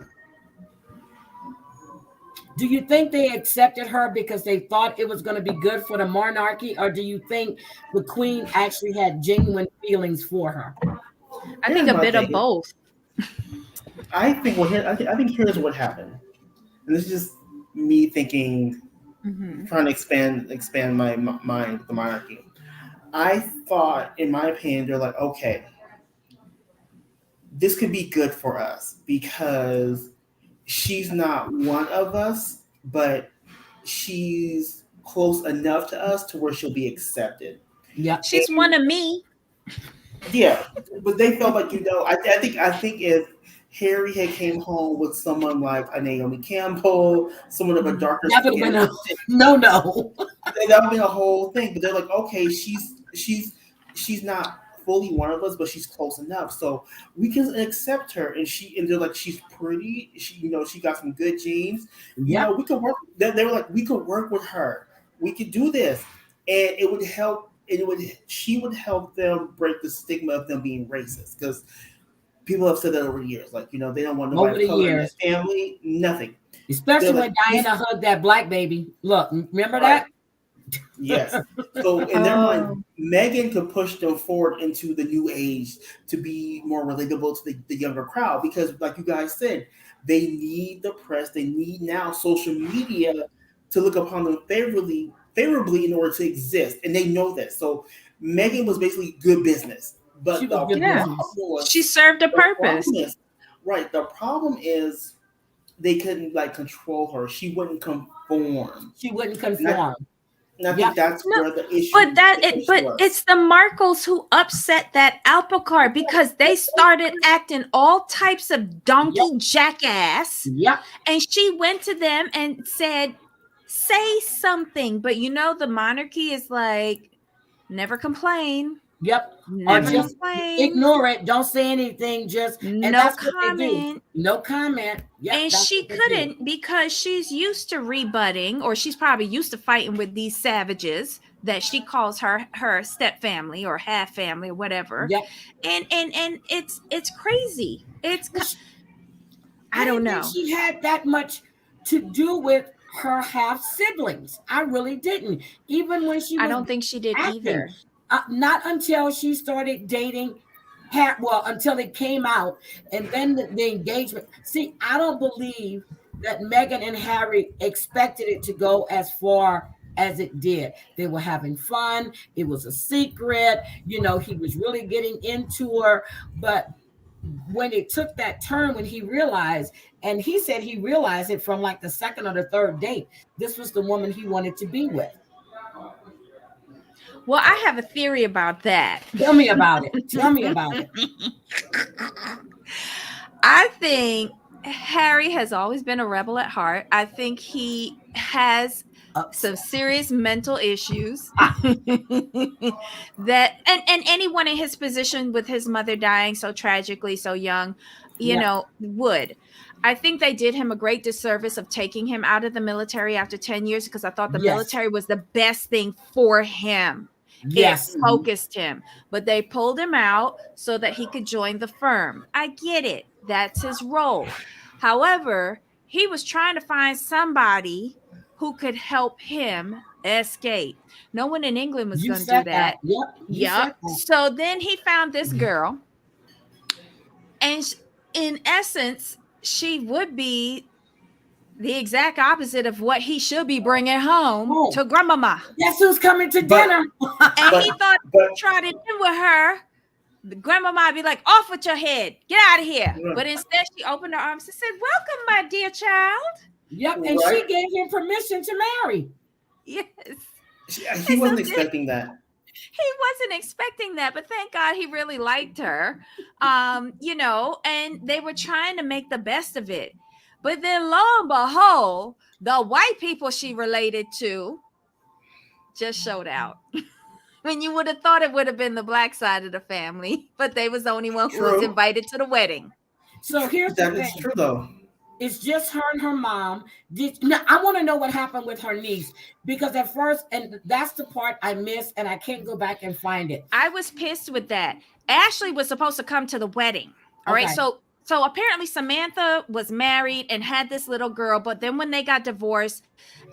Do you think they accepted her because they thought it was going to be good for the monarchy, or do you think the queen actually had genuine feelings for her? I think a bit of both. I think here's what happened, and this is just me thinking, trying to expand my mind, the monarchy. I thought, in my opinion, they're like, okay, this could be good for us because she's not one of us, but she's close enough to us to where she'll be accepted. Yeah, she's one of me. Yeah, but they felt like, I think if Harry had came home with someone like a Naomi Campbell, someone of a darker skin, that would be a whole thing. But they're like, okay, she's not fully one of us, but she's close enough, so we can accept her. And they're like, she's pretty. She got some good genes. Yeah, we could work. They were like, we could work with her. We could do this, and it would help. She would help them break the stigma of them being racist, because people have said that over the years. Like, they don't want nobody of color in their family, nothing. Especially when Diana hugged that black baby. Look, remember that? Yes. So in their mind, Meghan could push them forward into the new age to be more relatable to the younger crowd, because, like you guys said, they need the press. They need now social media to look upon them favorably in order to exist, and they know that. So Meghan was basically good business, but she served a purpose. Right. The problem is they couldn't control her. She wouldn't conform. And I think that's where the issue. But it's the Markles who upset that apple cart, because they started acting all types of donkey jackass. Yeah. And she went to them and said, say something. But the monarchy is like, never complain. Yep. Never just complain. Ignore it. Don't say anything. Just no comment. No comment. Yep, and she couldn't, because she's used to rebutting, or she's probably used to fighting with these savages that she calls her step family or half family or whatever. Yep. And it's crazy. I don't know. She had that much to do with her half siblings. I really didn't. Even when she was I don't think she did acting, either. Not until she started dating, until it came out, and then the engagement. See, I don't believe that Meghan and Harry expected it to go as far as it did. They were having fun. It was a secret. He was really getting into her. But when it took that turn, when he realized, and he said he realized it from like the second or the third date, this was the woman he wanted to be with. Well, I have a theory about that. Tell me about it. I think Harry has always been a rebel at heart. I think he has some serious mental issues that, and anyone in his position, with his mother dying so tragically, so young, would. I think they did him a great disservice of taking him out of the military after 10 years, because I thought the military was the best thing for him. Yes. It focused him, but they pulled him out so that he could join the firm. I get it. That's his role. However, he was trying to find somebody who could help him escape. No one in England was You going to do said that. that. Yep. You said Yep. that. So then he found this girl, and in essence, she would be the exact opposite of what he should be bringing home Oh. to grandmama. Guess who's coming to dinner? And he thought but he tried it in with her. The grandmama would be like, off with your head. Get out of here. Yeah. But instead, she opened her arms and said, welcome, my dear child. Yep. And Right. she gave him permission to marry. Yes. he wasn't expecting that. He wasn't expecting that, but thank God he really liked her. You know, and they were trying to make the best of it. But then lo and behold, the white people she related to just showed out. When you would have thought it would have been the black side of the family, but they was the only one who was True. invited to the wedding. So here's the That thing. is true though. It's just her and her mom. Now, I want to know what happened with her niece, because at first, and that's the part I missed, and I can't go back and find it. I was pissed with that. Ashley was supposed to come to the wedding. All right. Okay. So apparently Samantha was married and had this little girl, but then when they got divorced,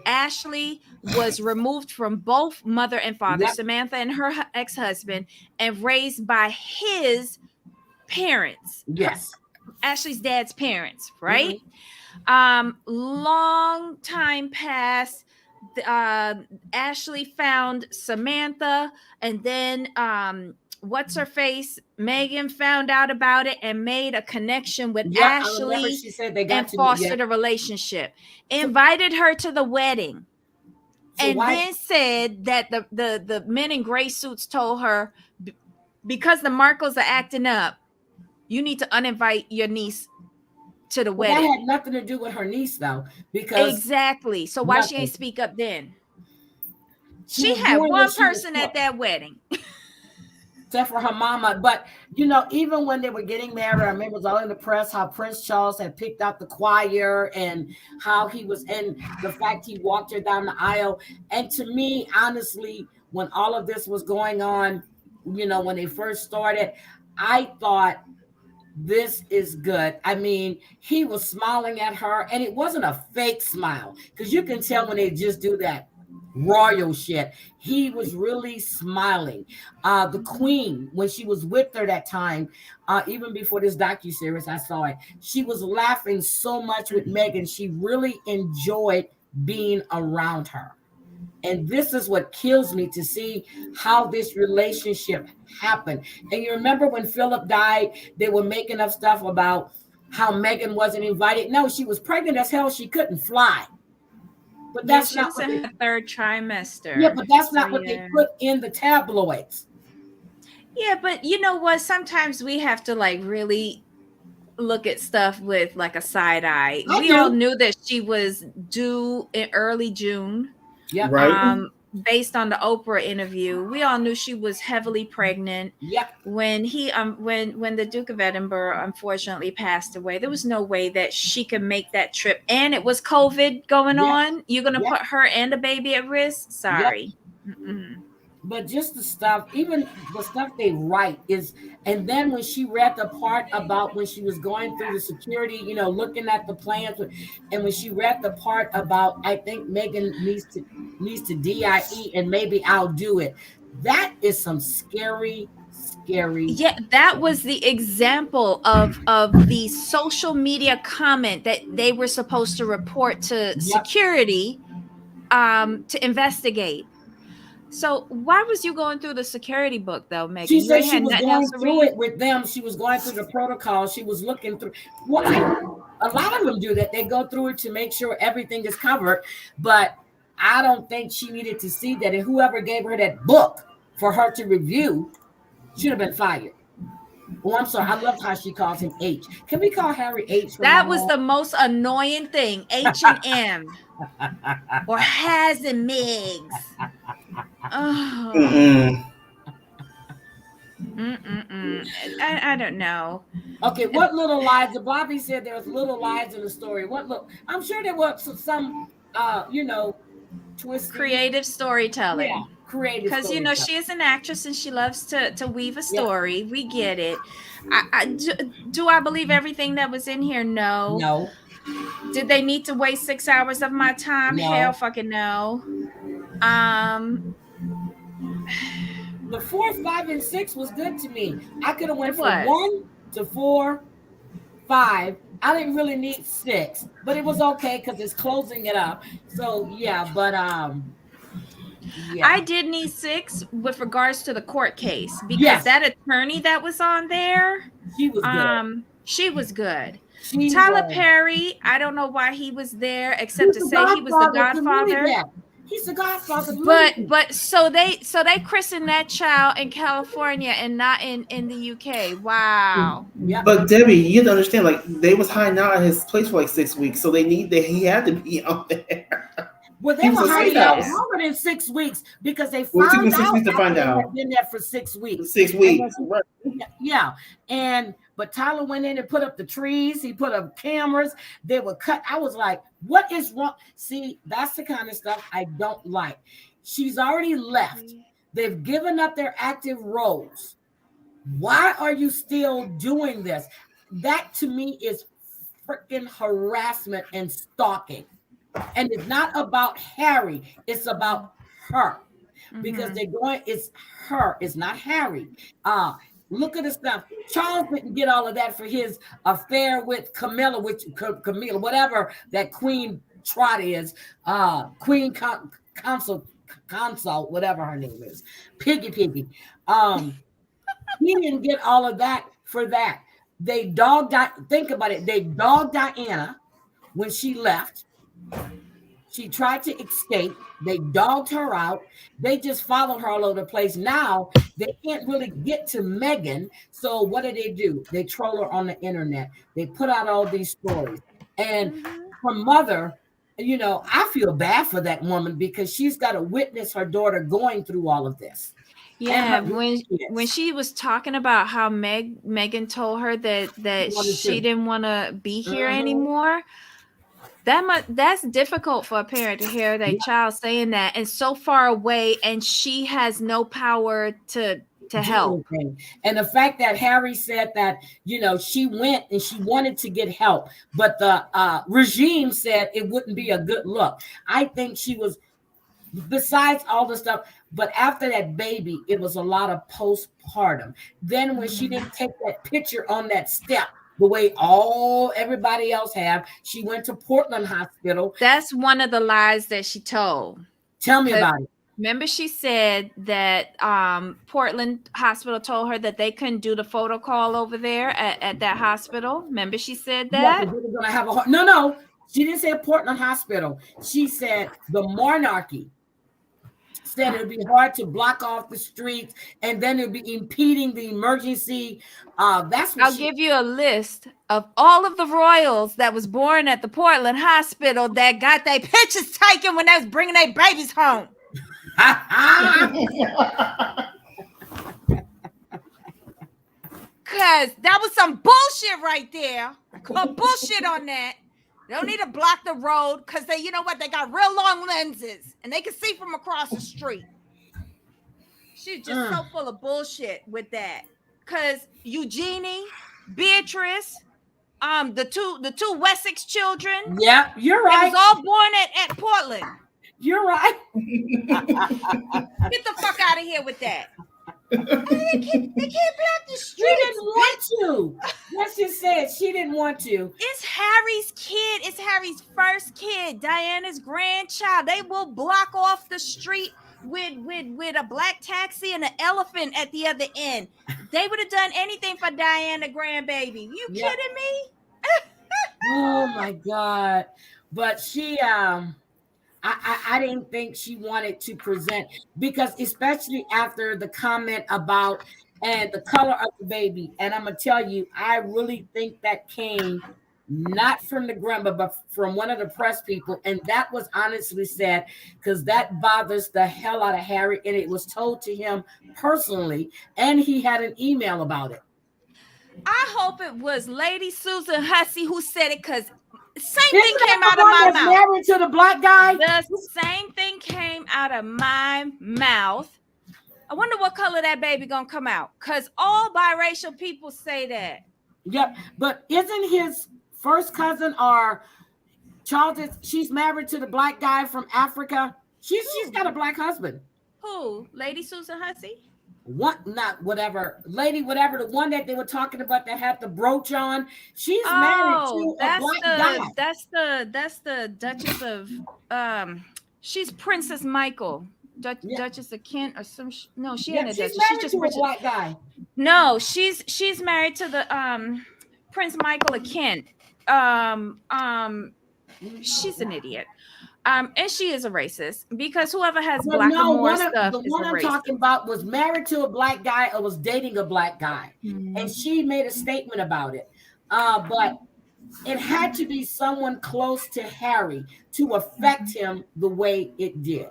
Ashley was removed from both mother and father, Yep. Samantha and her ex-husband, and raised by his parents. Yes. Ashley's dad's parents, right? Mm-hmm. Long time passed. Ashley found Samantha, and then what's her face? Meghan found out about it and made a connection with Yeah, I remember Ashley she said they got and to fostered a relationship. Invited her to the wedding. So And why- then said that the men in gray suits told her, because the Markles are acting up, you need to uninvite your niece to the Well, that wedding. had nothing to do with her niece, though, because Exactly. So why she nothing. ain't speak up then? she She was had doing one what she was person taught, at that wedding. except for her mama. But you know, even when they were getting married, I remember it was all in the press how Prince Charles had picked out the choir and how he was, and the fact he walked her down the aisle. And to me, honestly, when all of this was going on, you know, when they first started, I thought, this is good. I mean, he was smiling at her, and it wasn't a fake smile, because you can tell when they just do that royal shit. He was really smiling. The Queen, when she was with her that time, even before this docuseries, I saw it. She was laughing so much with Meghan. She really enjoyed being around her. And this is what kills me, to see how this relationship happened. And you remember when Philip died, they were making up stuff about how Meghan wasn't invited. No, she was pregnant as hell. She couldn't fly. But that's She not was what in they, her third trimester. yeah, but that's not So, what they yeah. put in the tabloids. Yeah, but you know what? Sometimes we have to like really look at stuff with like a side eye. I We do. all knew that she was due in early June. Yep. Right. Based on the Oprah interview, we all knew she was heavily pregnant. Yep. When when the Duke of Edinburgh unfortunately passed away, there was no way that she could make that trip, and it was COVID going Yep. on. You're gonna Yep. put her and the baby at risk. Sorry. Mm-mm. But just the stuff, even the stuff they write is, and then when she read the part about when she was going through the security, you know, looking at the plans, and when she read the part about, I think Meghan needs to DIE and maybe I'll do it. That is some scary. Yeah, that was the example of the social media comment that they were supposed to report to Yep. security to investigate. So why was you going through the security book though, Megan? She You said ain't she had was nothing going else to through read? it with them. She was going through the protocol. She was looking through. Well, a lot of them do that. They go through it to make sure everything is covered. But I don't think she needed to see that. And whoever gave her that book for her to review should have been fired. Oh, I'm sorry. I love how she calls him H. Can we call Harry H? from That now was on? the most annoying thing. H and M or has and Migs. Oh. Mm-mm. I don't know. Okay, what little lies? Bobby said there's little lies in the story. What look? I'm sure there was some you know, twisting. Creative storytelling. Yeah, creative Because storytelling. she is an actress and she loves to weave a story. We get it. Do I believe everything that was in here? No. No, Did they need to waste 6 hours of my time? Hell no. fucking no. Um, The 4, 5, and 6 was good to me. I could have it went from was. 1 to 4, 5. I didn't really need 6, but it was okay because it's closing it up. So yeah, but yeah, I did need 6 with regards to the court case because yes, that attorney that was on there, she was good. she was good. She Tyler was. Perry, I don't know why he was there except He's to the say he was the Godfather to Louis godfather. Black. He's the Godfather to But Louis. so they christened that child in California and not in the UK. Wow. Yeah. But Debbie, you have to understand, like they was hiding out at his place for like 6 weeks, so he had to be out there. Well, they He were was a safe hiding out house. longer than 6 weeks because they Well, it took found him 6 out weeks to after find they out. had been there for 6 weeks. 6 weeks. Right. Yeah, but Tyler went in and put up the trees. He put up cameras. They were cut. I was like, "What is wrong?" See, that's the kind of stuff I don't like. She's already left. They've given up their active roles. Why are you still doing this? That to me is freaking harassment and stalking. And it's not about Harry, it's about her. Because they're going, it's her, it's not Harry. Look at the stuff. Charles didn't get all of that for his affair with Camilla, whatever that Queen Trot is, Queen Consult, whatever her name is, Piggy. He didn't get all of that for that. They dogged, think about it, they dogged Diana when she left. She tried to escape. They dogged her out. They just followed her all over the place. Now they can't really get to Meghan. So what do? They troll her on the internet. They put out all these stories. And her mother, I feel bad for that woman because she's got to witness her daughter going through all of this. Yeah, when she was talking about how Meghan told her that she didn't want to be here anymore, that's difficult for a parent to hear their child saying that and so far away, and she has no power to help. And the fact that Harry said that she went and she wanted to get help, but the regime said it wouldn't be a good look. I think she was, besides all the stuff, but after that baby, it was a lot of postpartum. Then when she didn't take that picture on that step the way everybody else have, she went to Portland Hospital. That's one of the lies that she told. Tell me about it. Remember, she said that Portland Hospital told her that they couldn't do the photo call over there at that hospital. Remember, she said that? Yeah, they were gonna have no. She didn't say Portland Hospital. She said the monarchy said it would be hard to block off the streets, and then it would be impeding the emergency. That's what I'll give you a list of all of the royals that was born at the Portland Hospital that got their pictures taken when they was bringing their babies home. Because that was some bullshit right there. Call bullshit on that. They don't need to block the road because they, they got real long lenses and they can see from across the street. She's just so full of bullshit with that. Because Eugenie, Beatrice, the two Wessex children. Yeah, you're right. They was all born at Portland. You're right. Get the fuck out of here with that. They can't block the street. She didn't want to. What she said, she didn't want to. It's Harry's kid. It's Harry's first kid. Diana's grandchild. They will block off the street with a black taxi and an elephant at the other end. They would have done anything for Diana grandbaby. You kidding me? Oh my God. But she I didn't think she wanted to present, because especially after the comment about and the color of the baby. And I'm gonna tell you, I really think that came not from the grandma, but from one of the press people. And that was honestly sad, because that bothers the hell out of Harry. And it was told to him personally, and he had an email about it. I hope it was Lady Susan Hussey who said it, because Same thing Isn't that came the out of one my that's mouth. married to the black guy? The same thing came out of my mouth. I wonder what color that baby gonna come out. Cause all biracial people say that. Yep. But isn't his first cousin or Charles? She's married to the black guy from Africa. She's got a black husband. Who? Lady Susan Hussey? What? Not whatever lady, whatever, the one that they were talking about that had the brooch on. She's married to a black guy. That's the Duchess of she's Princess Michael. Duchess of Kent or some no, she ain't a She's duchess. She's married just to a Princess. black guy. No, she's married to the Prince Michael of Kent. She's an idiot. And she is a racist because whoever has But black no, or more stuff the is one a I'm racist. talking about was married to a black guy or was dating a black guy, and she made a statement about it. But it had to be someone close to Harry to affect him the way it did.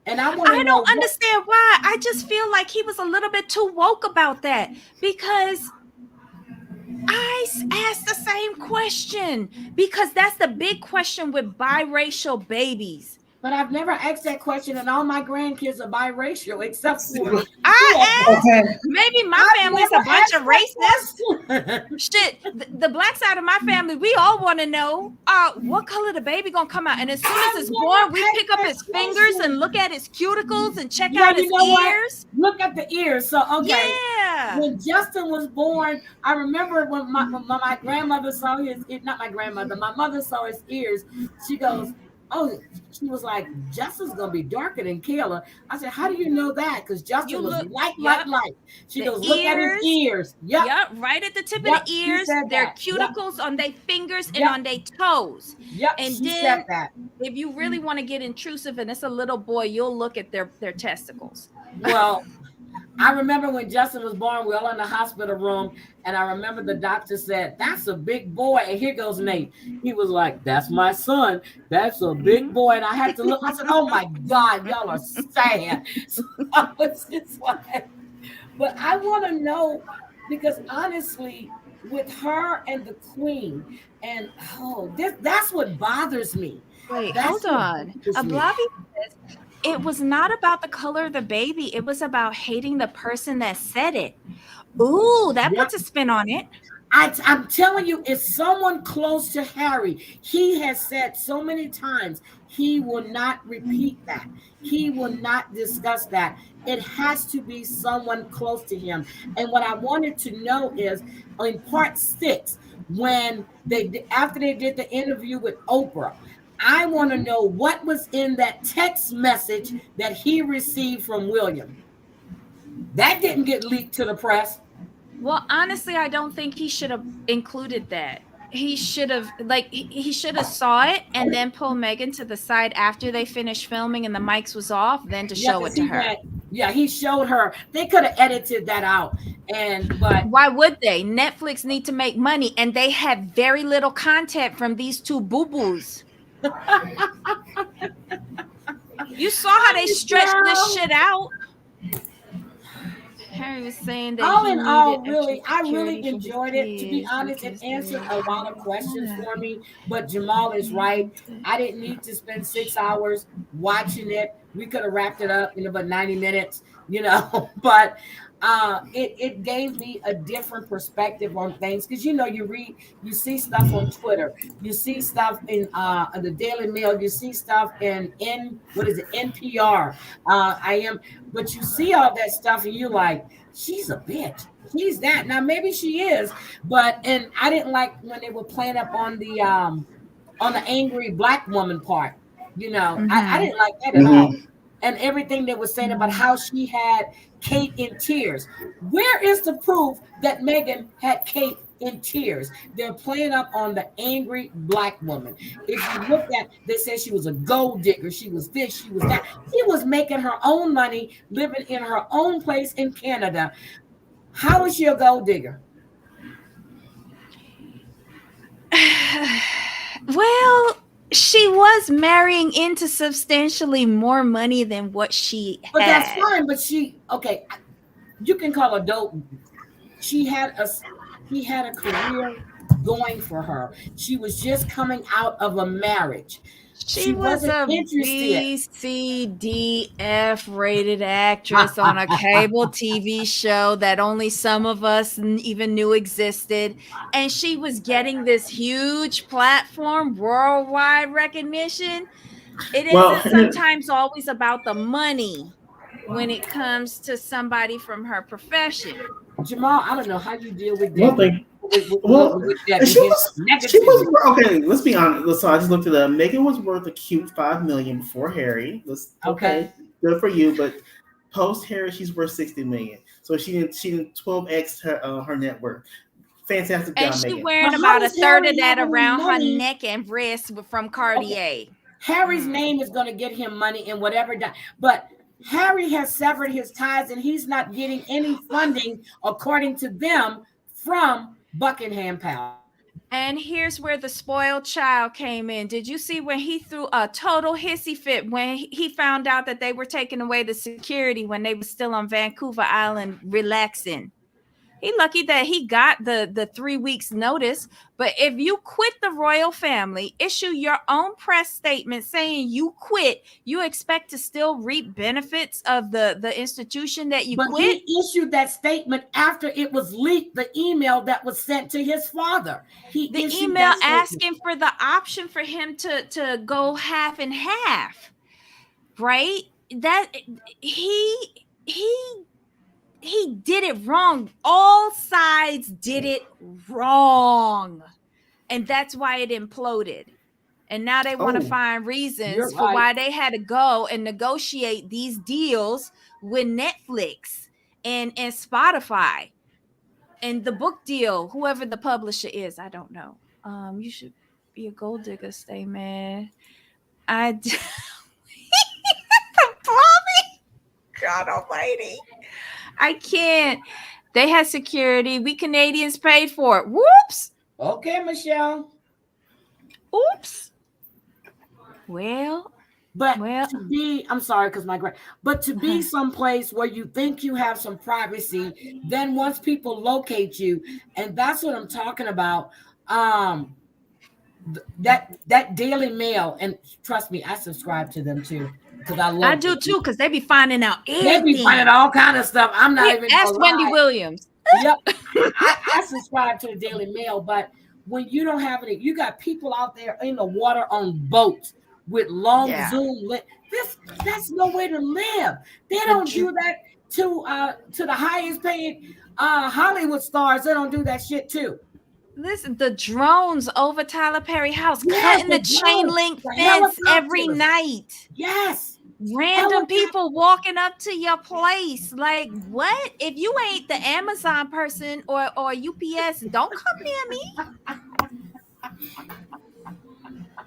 And I want to I know. don't understand why. I just feel like he was a little bit too woke about that because I asked the same question because that's the big question with biracial babies. But I've never asked that question, and all my grandkids are biracial, except for I asked. Okay. Maybe my family's a bunch of racists. Shit, the black side of my family, we all want to know what color the baby gonna come out. And as soon as it's born, we pick up his fingers and look at his cuticles and check out his ears. Look at the ears. So okay, yeah. When Justin was born, I remember when my grandmother saw not my grandmother, my mother saw his ears. She goes, oh, she was like, Justin's gonna be darker than Kayla. I said, how do you know that? Because Justin was light. She goes, look at his ears. Yep, right at the tip of the ears. Their cuticles on their fingers and on their toes. Yep, and she then said that. If you really want to get intrusive and it's a little boy, you'll look at their testicles. Well, I remember when Justin was born, we were all in the hospital room, and I remember the doctor said, that's a big boy. And here goes Nate. He was like, that's my son. That's a big boy. And I had to look. I said, oh, my God, y'all are sad. So I was just like, but I want to know, because honestly, with her and the queen, and that's what bothers me. Wait, hold on. Ablavi says, it was not about the color of the baby. It was about hating the person that said it. Ooh, that puts a spin on it. I'm telling you, it's someone close to Harry. He has said so many times he will not repeat that. He will not discuss that. It has to be someone close to him. And what I wanted to know is in part 6, when after they did the interview with Oprah, I want to know what was in that text message that he received from William. That didn't get leaked to the press. Well, honestly, I don't think he should have included that. He should have he should have saw it and then pull Meghan to the side after they finished filming and the mics was off, then to show it to her. He showed her. They could have edited that out. But why would they? Netflix need to make money, and they had very little content from these two boo-boos. You saw how they stretched this shit out. Harry was saying that all in all, really, I really enjoyed it. To be honest, it answered a lot of questions for me. But Jamal is right. I didn't need to spend 6 hours watching it. We could have wrapped it up in about 90 minutes, But it gave me a different perspective on things because you see stuff on Twitter, you see stuff in the Daily Mail, you see stuff in NPR. But you see all that stuff and you're like, she's a bitch. She's that. Now maybe she is, and I didn't like when they were playing up on the angry black woman part. I didn't like that at all. And everything they were saying about how she had Kate in tears. Where is the proof that Meghan had Kate in tears? They're playing up on the angry black woman. If you look at, they said she was a gold digger. She was this, she was that. She was making her own money, living in her own place in Canada. How is she a gold digger? Well, she was marrying into substantially more money than what she had. But that's fine. But you can call her dope. She had he had a career going for her. She was just coming out of a marriage. She She was wasn't a interested. B, C, D, F rated actress on a cable TV show that only some of us even knew existed. And she was getting this huge platform, worldwide recognition. It Well, isn't sometimes always about the money when it comes to somebody from her profession. Jamal, I don't know how you deal with one that thing. with Well, that she negativity. was okay. Let's be honest. So I just looked it up. Megan was worth a cute $5 million before Harry. Okay. Okay, good for you. But post Harry, she's worth $60 million. So she didn't 12x her net worth. Fantastic And job, she Megan. But wearing how about a does third of Harry that have any around her money? neck and wrist from Okay. Cartier. Harry's Mm. name is going to get him money in whatever. But Harry has severed his ties and he's not getting any funding, according to them, from Buckingham Palace. And here's where the spoiled child came in. Did you see when he threw a total hissy fit when he found out that they were taking away the security when they were still on Vancouver Island relaxing? He lucky that he got the 3 weeks notice. But if you quit the royal family, issue your own press statement saying you quit, you expect to still reap benefits of the institution that you But quit. he issued that statement after it was leaked, the email that was sent to his father. He The issued email that statement. asking for the option for him to go half and half, right? That he he did it wrong. All sides did it wrong. And that's why it imploded. And now they want to Oh, find You're reasons for right. why they had to go and negotiate these deals with Netflix and Spotify and the book deal, whoever the publisher is. I don't know. You should be a gold digger, stay man. Bobby, God Almighty, I can't. They had security. We Canadians paid for it. Whoops. Okay, Michelle. Oops. Well, But well. to be, I'm sorry, because but to be someplace where you think you have some privacy, then once people locate you, and that's what I'm talking about. That Daily Mail, and trust me, I subscribe to them too because I I love do them. too, because they be finding out They be finding everything. all kind of stuff. I'm not even Ask gonna Wendy lie. Williams. Yep, I subscribe to the Daily Mail, but when you don't have any, you got people out there in the water on boats with long Yeah. zoom. That's no way to live. They The don't do that to the highest paid Hollywood stars. They don't do that shit too. Listen, the drones over Tyler Perry house Yes, cutting the the chain drones, link the fence every helicopters. night. Yes, Random helicopters. people walking up to your place. Like, what? If you ain't the Amazon person or UPS, don't come near me.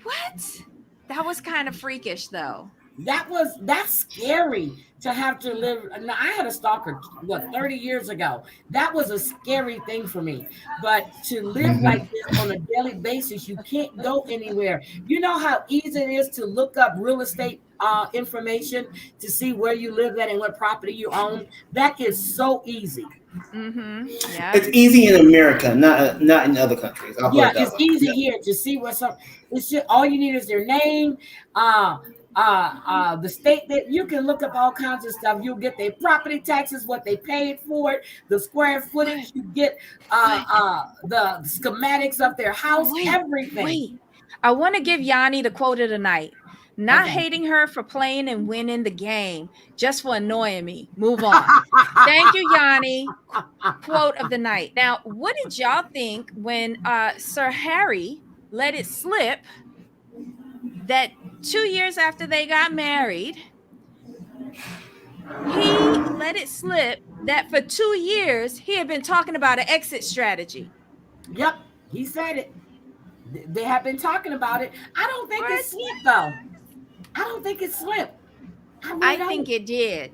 What? That was kind of freakish though. That's scary to have to live. Now, I had a stalker 30 years ago. That was a scary thing for me. But to live like this on a daily basis, you can't go anywhere. You know how easy it is to look up real estate information to see where you live at and what property you own. That is so easy. Yeah. it's easy in America, not in other countries. I'll put Yeah, it that it's way. easy Yeah. here to see what some. It's just all you need is their name, the state that you can look up all kinds of stuff. You'll get their property taxes, what they paid for it, the square footage. You get the schematics of their house, everything. Wait. I want to give Yanni the quote of the night. Not Okay. hating her for playing and winning the game, just for annoying me. Move on. Thank you, Yanni. Quote of the night. Now, what did y'all think when Sir Harry let it slip that 2 years after they got married, he let it slip that for 2 years he had been talking about an exit strategy? Yep, he said it. They have been talking about it. I don't think What? it's slipped though. I don't think it's slipped. I really I don't. think it did.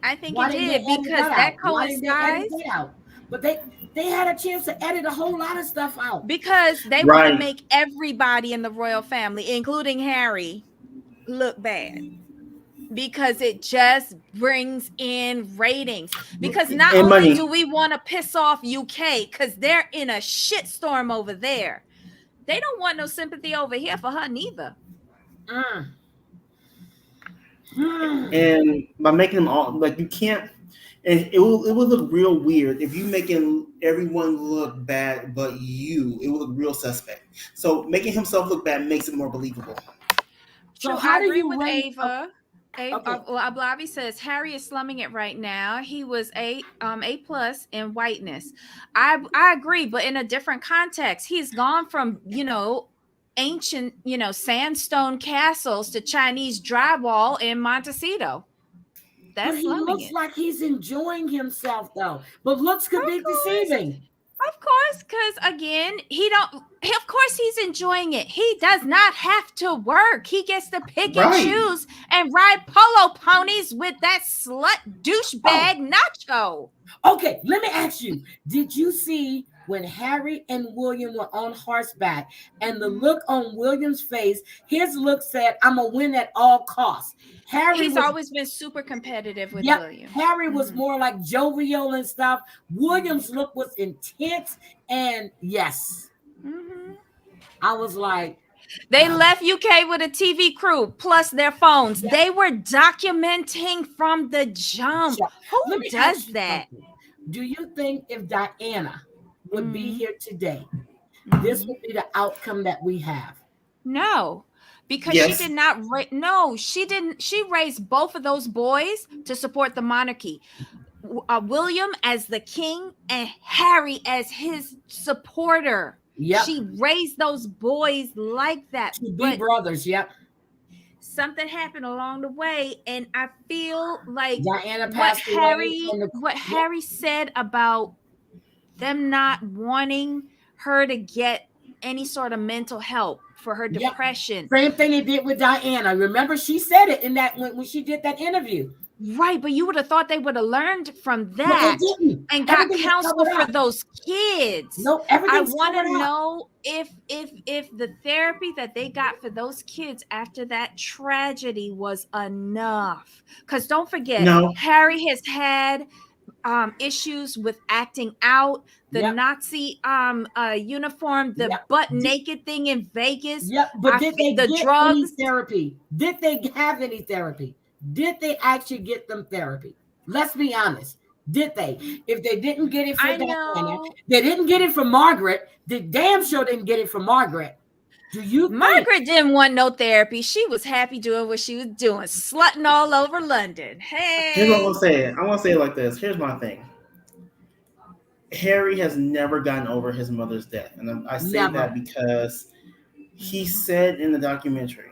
I think Why it didn't they did edit because that that out? Why didn't they edit coincides that out? But they had a chance to edit a whole lot of stuff out. because they want to Right. make everybody in the royal family, including Harry, look bad. because it just brings in ratings. Because not And only money. do we want to piss off UK because they're in a shitstorm over there, they don't want no sympathy over here for her neither. Mm. Hmm. And by making them all like you can't, and it will look real weird if you making everyone look bad but you. It will look real suspect. So making himself look bad makes it more believable. So True, how I do agree you with rate? Ava. Okay, Well, Ablavi says Harry is slumming it right now. He was A plus in whiteness. I agree, but in a different context. He's gone from ancient sandstone castles to Chinese drywall in Montecito. but That's he slumming looks it. like he's enjoying himself though. But looks could Of be course. deceiving. Of course, because again, of course he's enjoying it. He does not have to work. He gets to pick and Right. choose and ride polo ponies with that slut Oh, douchebag Nacho. okay. Let me ask you: did you see when Harry and William were on horseback, and the look on William's face? His look said, "I'm gonna win at all costs." Harry He's was always been super competitive with Yep. William. Harry was Mhm. more like jovial and stuff. William's look was intense. And yes, Mhm. I was like, They left UK with a TV crew plus their phones. yeah. They were documenting from the jump. Sure. Who Let me does ask you that? something. Do you think if Diana would be Mhm. here today, this Mhm. would be the outcome that we have? No, because she Yes. did not. No, she didn't. She raised both of those boys to support the monarchy. William as the king and Harry as his supporter. Yep. She raised those boys like that. To be But brothers. Yep. something happened along the way, and I feel like Diana what passed away Harry, from the. what Yep. Harry said about them not wanting her to get any sort of mental help for her Yep. depression. Same thing they did with Diana. Remember, she said it in that when she did that interview. Right, but you would have thought they would have learned from But they that didn't. and got Everything was counsel covered for up. those kids. No, I everything's want to covered up. know if the therapy that they got for those kids after that tragedy was enough. Cuz don't forget, No. Harry has had issues with acting out, the Yep. Nazi uniform, the Yep. butt naked thing in Vegas, Yep. But did they the get any drugs. therapy? Did they have any therapy? Did they actually get them therapy? Let's be honest. Did they? If they didn't get it for I Diana, know they didn't get it for Margaret. They damn sure didn't get it for Margaret. Do you think? Margaret didn't want no therapy. She was happy doing what she was doing, slutting all over London. Here's what I'm Hey. gonna say. I'm gonna say it like this. Here's my thing. Harry has never gotten over his mother's death, and I say that Never. because he said in the documentary,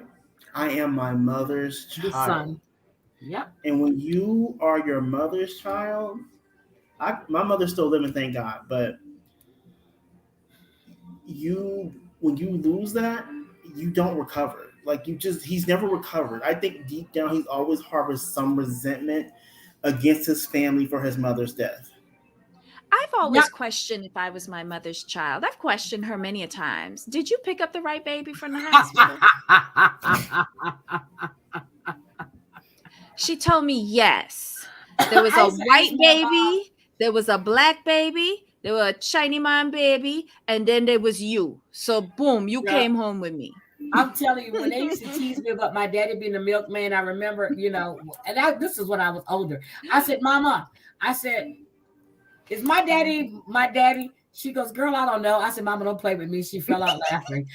"I am my mother's The child." son. Yep. And when you are your mother's child, my mother's still living, thank God. But when you lose that, you don't recover. Like he's never recovered. I think deep down, he's always harbored some resentment against his family for his mother's death. I've Yep. always questioned if I was my mother's child. I've questioned her many a times. Did you pick up the right baby from the hospital? She told me yes. There was a I used to ask white my mom. baby, there was a black baby, there was a Chinese man baby, and then there was you. So boom, you Yep. came home with me. I'm telling you, when they used to tease me about my daddy being a milkman, I remember, and this is when I was older. I said, Mama, I said, is my daddy my daddy? She goes, girl, I don't know. I said, Mama, don't play with me. She fell out laughing.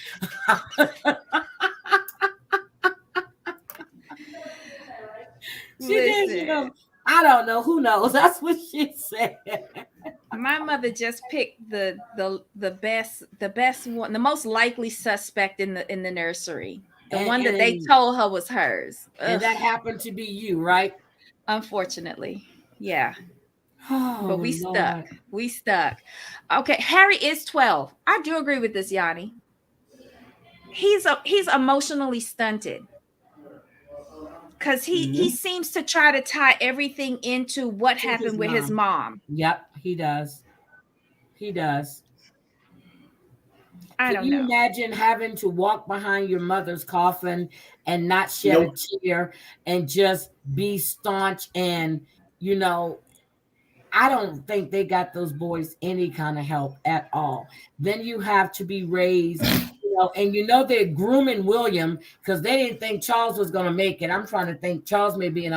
She did, she goes, Listen, I don't know. Who knows? That's what she said. my mother just picked the best one, the most likely suspect in the nursery. The And one that they and, told her was hers. and Ugh, that happened to be you, right? unfortunately. Yeah. But Oh we stuck. Lord. We stuck. Okay, Harry is 12. I do agree with this, Yanni. He's emotionally stunted because he Mhm. seems to try to tie everything into what To his happened with his mom. mom. Yep, he does. He does. I Can don't you know. imagine having to walk behind your mother's coffin and not shed a Nope. tear and just be staunch? And, you know, I don't think they got those boys any kind of help at all. Then you have to be raised, and they're grooming William because they didn't think Charles was going to make it. I'm trying to think Charles may be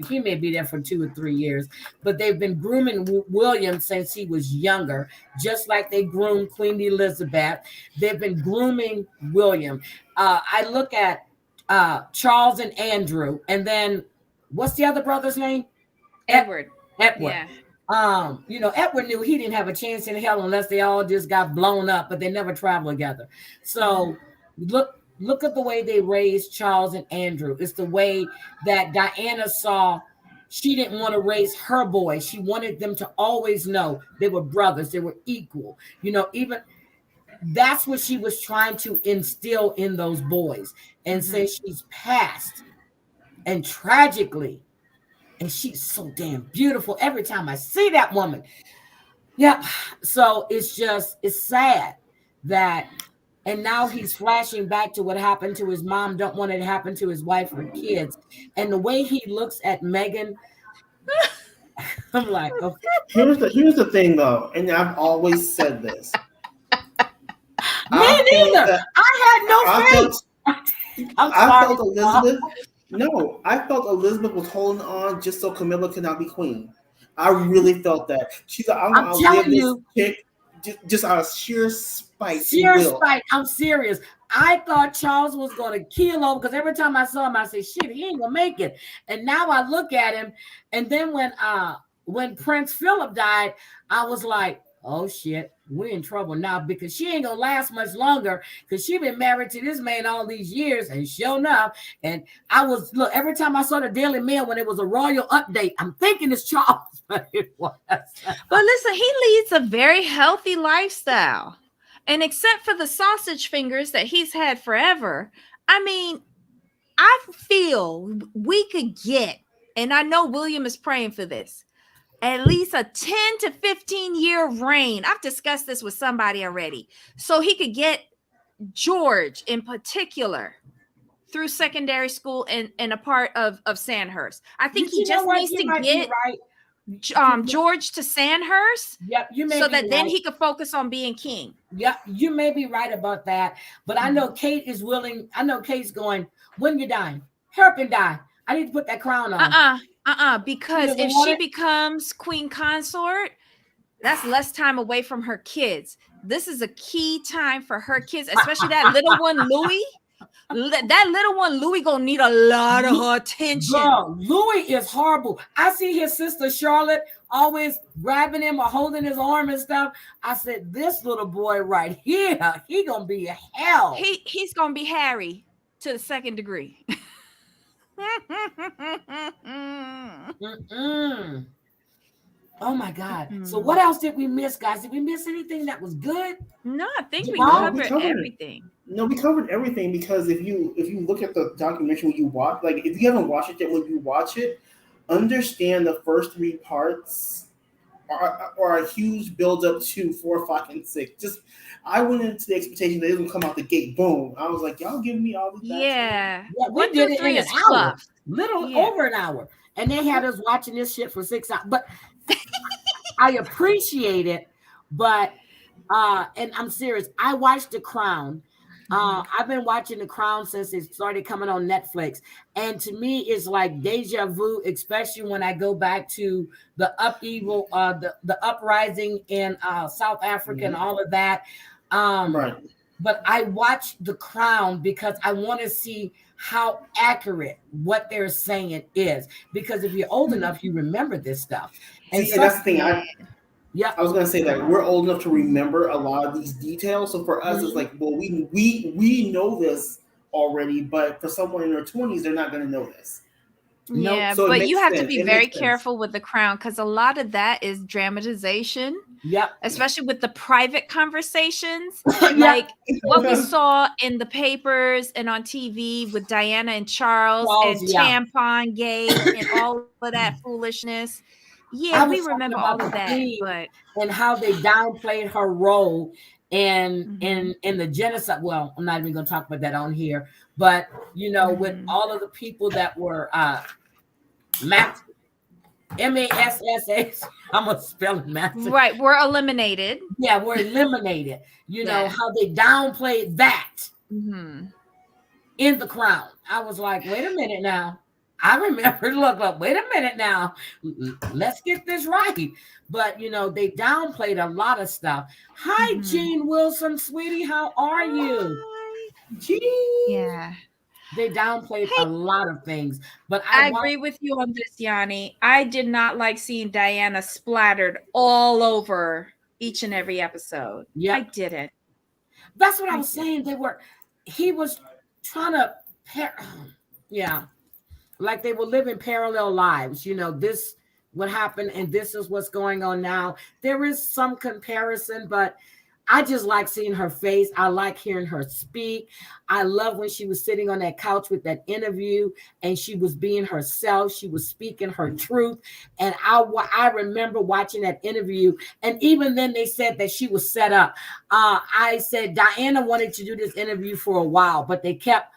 he may be there for 2 or 3 years, but they've been grooming William since he was younger, just like they groomed Queen Elizabeth. They've been grooming William. I look at Charles and Andrew, and then what's the other brother's name? Edward. Edward. Yeah. Edward knew he didn't have a chance in hell unless they all just got blown up, but they never traveled together. So look at the way they raised Charles and Andrew. It's the way that Diana saw. She didn't want to raise her boys. She wanted them to always know they were brothers, they were equal. Even that's what she was trying to instill in those boys. And since she's passed, and tragically, and she's so damn beautiful every time I see that woman. Yeah. So it's sad that, and now he's flashing back to what happened to his mom, don't want it to happen to his wife or kids. And the way he looks at Meghan, I'm like, okay. Here's the thing though, and I've always said this. Me neither. I had no faith. I felt Elizabeth. No, I felt Elizabeth was holding on just so Camilla could not be queen. I really felt that. She's like, I'm telling you, chick just out of sheer spite. I'm serious. I thought Charles was going to kill him because every time I saw him, I said, shit, he ain't going to make it. And now I look at him. And then when Prince Philip died, I was like, oh shit, we're in trouble now because she ain't gonna last much longer because she been married to this man all these years. And sure enough, and every time I saw the Daily Mail when it was a royal update, I'm thinking it's Charles, but it was. But listen, he leads a very healthy lifestyle, and except for the sausage fingers that he's had forever, I mean, I feel we could get, and I know William is praying for this, at least a 10 to 15 year reign. I've discussed this with somebody already. So he could get George in particular through secondary school and a part of Sandhurst. I think he just needs to get George to Sandhurst. Yep, you may so be that right. Then he could focus on being king. Yep, you may be right about that. But I know Kate is willing. I know Kate's going, when you dying? Hurry up and die. I need to put that crown on. Because if she becomes queen consort, that's less time away from her kids. This is a key time for her kids, especially that little one, Louis. That little one, Louis, gonna need a lot of her attention. Girl, Louis is horrible. I see his sister Charlotte always grabbing him or holding his arm and stuff. I said, this little boy right here, he gonna be a hell. He's gonna be Harry to the second degree. Oh my God. So what else did we miss, guys? Did we miss anything that was good? No, I think we covered everything. No, we covered everything because if you look at the documentary when you watch, like if you haven't watched it yet, when you watch it, understand the first 3 parts are a huge build up to 4, 5, and 6. Just I went into the expectation that it would come out the gate, boom. I was like, y'all giving me all this. Yeah, we did it in an hour, over an hour, and they had us watching this shit for 6 hours. But I appreciate it, but and I'm serious. I watched The Crown. I've been watching The Crown since it started coming on Netflix, and to me, it's like deja vu, especially when I go back to the upheaval, the uprising in South Africa and all of that. Right. But I watch The Crown because I want to see how accurate what they're saying is. Because if you're old enough, you remember this stuff. And that's the thing. I was gonna say that we're old enough to remember a lot of these details. So for us, it's like, well, we know this already, but for someone in their 20s, they're not gonna know this. Yeah, so but you have to be very careful with The Crown because a lot of that is dramatization. Yep. Especially with the private conversations, like what we saw in the papers and on TV with Diana and Charles and Tampon Gate and all of that foolishness. Yeah, we remember all of that, but and how they downplayed her role and in the genocide. Well, I'm not even going to talk about that on here, but with all of the people that were MASSA, I'm gonna spell it massive. Right, we're eliminated. Yeah, we're eliminated. How they downplayed that in The Crown. I was like, wait a minute now. I remember, look, wait a minute now. Let's get this right. But they downplayed a lot of stuff. Hi, Jean Wilson, sweetie. How are you? Hi. Jean. Yeah. They downplayed a lot of things. But I agree with you on this, Yanni. I did not like seeing Diana splattered all over each and every episode. Yeah. I didn't. That's what I was saying. He was trying to, like they were living parallel lives. This what happened and this is what's going on now. There is some comparison, but I just like seeing her face. I like hearing her speak. I love when she was sitting on that couch with that interview and she was being herself. She was speaking her truth. And I remember watching that interview. And even then they said that she was set up. I said Diana wanted to do this interview for a while, but they kept,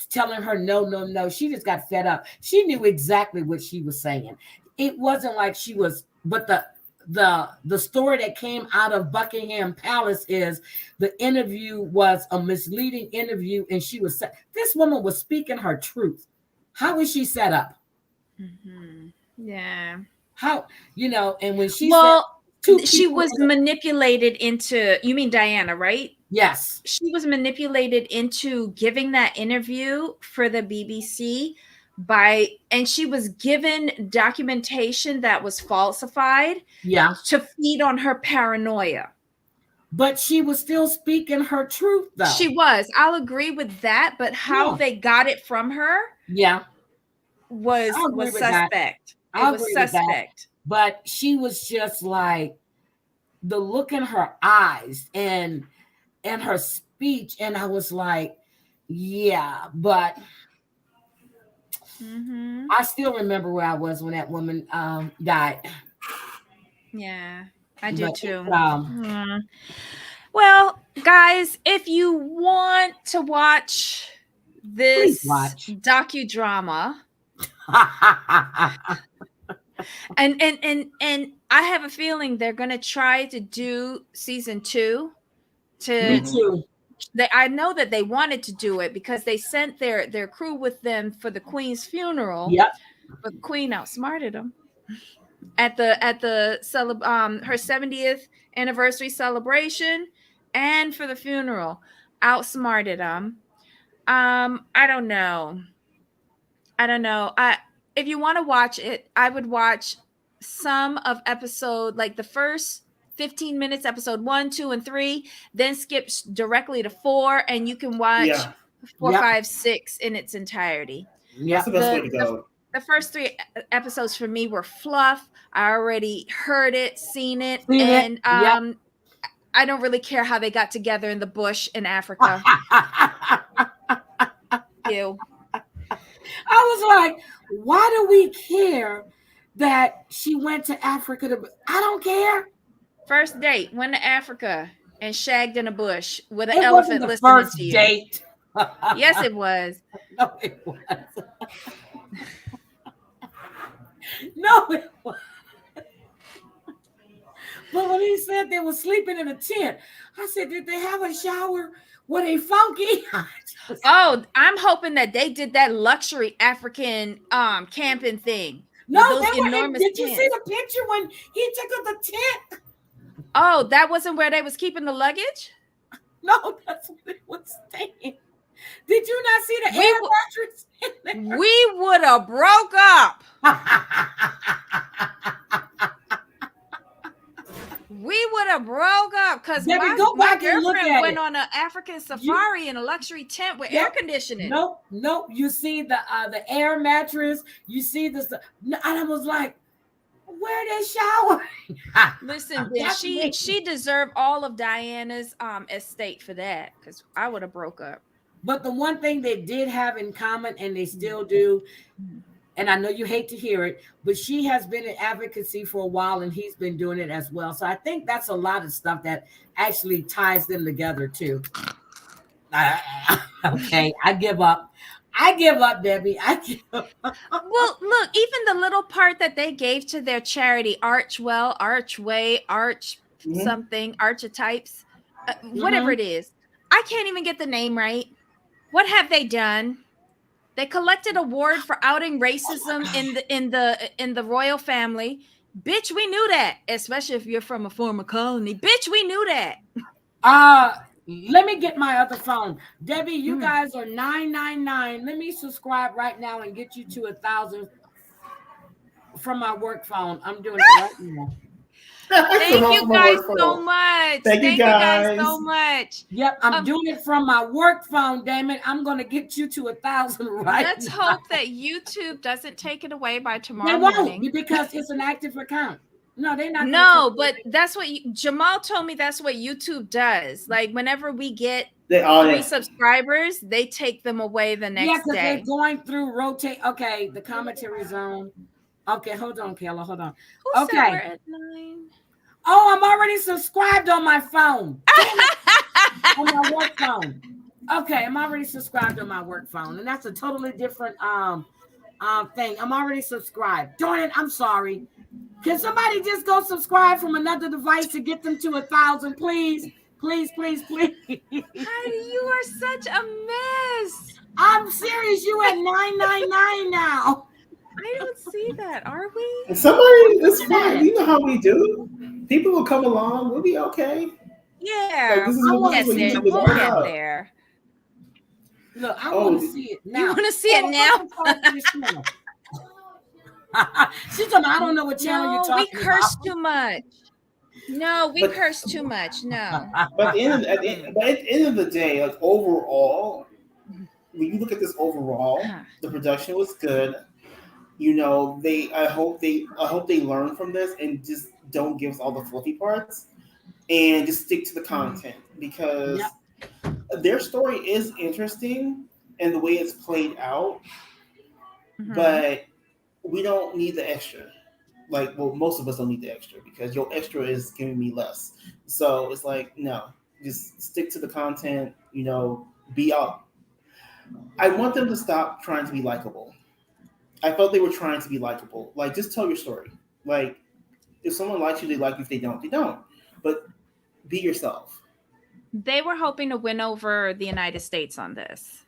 telling her no. She just got fed up. She knew exactly what she was saying. It wasn't like she was, but the story that came out of Buckingham Palace is the interview was a misleading interview, and this woman was speaking her truth. How was she set up? Yeah. How and when she she was manipulated into. You mean Diana, right? Yes. She was manipulated into giving that interview for the BBC and she was given documentation that was falsified to feed on her paranoia. But she was still speaking her truth, though. She was. I'll agree with that, but how they got it from her was suspect. It was suspect. But she was just like the look in her eyes and her speech, and I was like, but I still remember where I was when that woman died. Yeah, I do too. Well, guys, if you want to watch this docudrama, and I have a feeling they're going to try to do season 2. Me too. I know that they wanted to do it because they sent their crew with them for the Queen's funeral. Yep. But the Queen outsmarted them at the her 70th anniversary celebration and for the funeral. Outsmarted them. I don't know. If you want to watch it, I would watch some of episode, like the first 15 minutes, episode 1, 2, and 3, then skip directly to 4, and you can watch 4, 5, 6 in its entirety. That's the best way to go. The first 3 episodes for me were fluff. I already heard it, seen it, and I don't really care how they got together in the bush in Africa. Ew. I was like, why do we care that she went to Africa? I don't care. First date, went to Africa and shagged in a bush with an elephant listening first to you. Date. Yes, it was. No, it was. No, it was. But when he said they were sleeping in a tent, I said, did they have a shower? Were they funky? Oh, I'm hoping that they did that luxury African camping thing. No, they were. Did you see the picture when he took up the tent? Oh, that wasn't where they was keeping the luggage? No, that's what it was saying. Did you not see the air mattress? We would have broke up. We would have broke up because my girlfriend went on an African safari in a luxury tent with air conditioning. Nope. You see the air mattress. You see this, and I was like, where they shower? Listen, she deserved all of Diana's estate for that because I would have broke up. But the one thing they did have in common, and they still do, and I know you hate to hear it, but she has been in advocacy for a while, and he's been doing it as well. So I think that's a lot of stuff that actually ties them together too. Okay, I give up. I give up, Debbie. I give up. Well, look, even the little part that they gave to their charity, Archwell, Archway, Arch Mhm. something, Archetypes, whatever Mhm. it is. I can't even get the name right. What have they done? They collected award for outing racism in the royal family. Bitch, we knew that, especially if you're from a former colony. Bitch, we knew that. Let me get my other phone. Debbie, you Mm. guys are 999. Let me subscribe right now and get you to 1,000 from my work phone. I'm doing it right now. Thank you From my guys work so phone. much. Thank you Thank you guys guys. so much. Yep, I'm Um, doing it from my work phone, damn it. I'm gonna get you to 1,000 right let's now. hope that YouTube doesn't take it away by They tomorrow won't morning. because it's an active account. No, they're not gonna No, take but it. that's what Jamal told me. That's what YouTube does. Like whenever we get They all 3 yeah. subscribers, they take them away the Yeah, next because they're day. going through rotate. Okay, the commentary zone. Okay, hold on, Kayla. Hold on. Who said we're Okay. at 9? Oh, I'm already subscribed on my phone. Damn it. On my work phone. Okay, I'm already subscribed on my work phone, and that's a totally different thing. I'm already subscribed. Darn it, I'm sorry. Can somebody just go subscribe from another device to get them to 1,000, please? Please, please, please. Heidi, you are such a mess. I'm serious. You at 999 now. I don't see that. Are we? And somebody, it's fine. it. You know how we do. People will come along. We'll be okay. Like Yeah, this is we'll what get there. YouTube is We'll all get about. there. Look, I Oh, want to see it now. You want to see it now? She's talking, I don't know what channel you're No, we talking curse about. too much. No, we But- curse too much. No. But at the end of the day, like overall, when you look at this overall, the production was good. You know, I hope they learn from this and just don't give us all the fluffy parts and just stick to the content because their story is interesting and the way it's played out, but we don't need the extra. Like, well, most of us don't need the extra because your extra is giving me less. So it's like, no, just stick to the content. You know, be up. I want them to stop trying to be likable. I felt they were trying to be likable. Like, just tell your story. Like, if someone likes you, they like you. If they don't, they don't. But be yourself. They were hoping to win over the United States on this.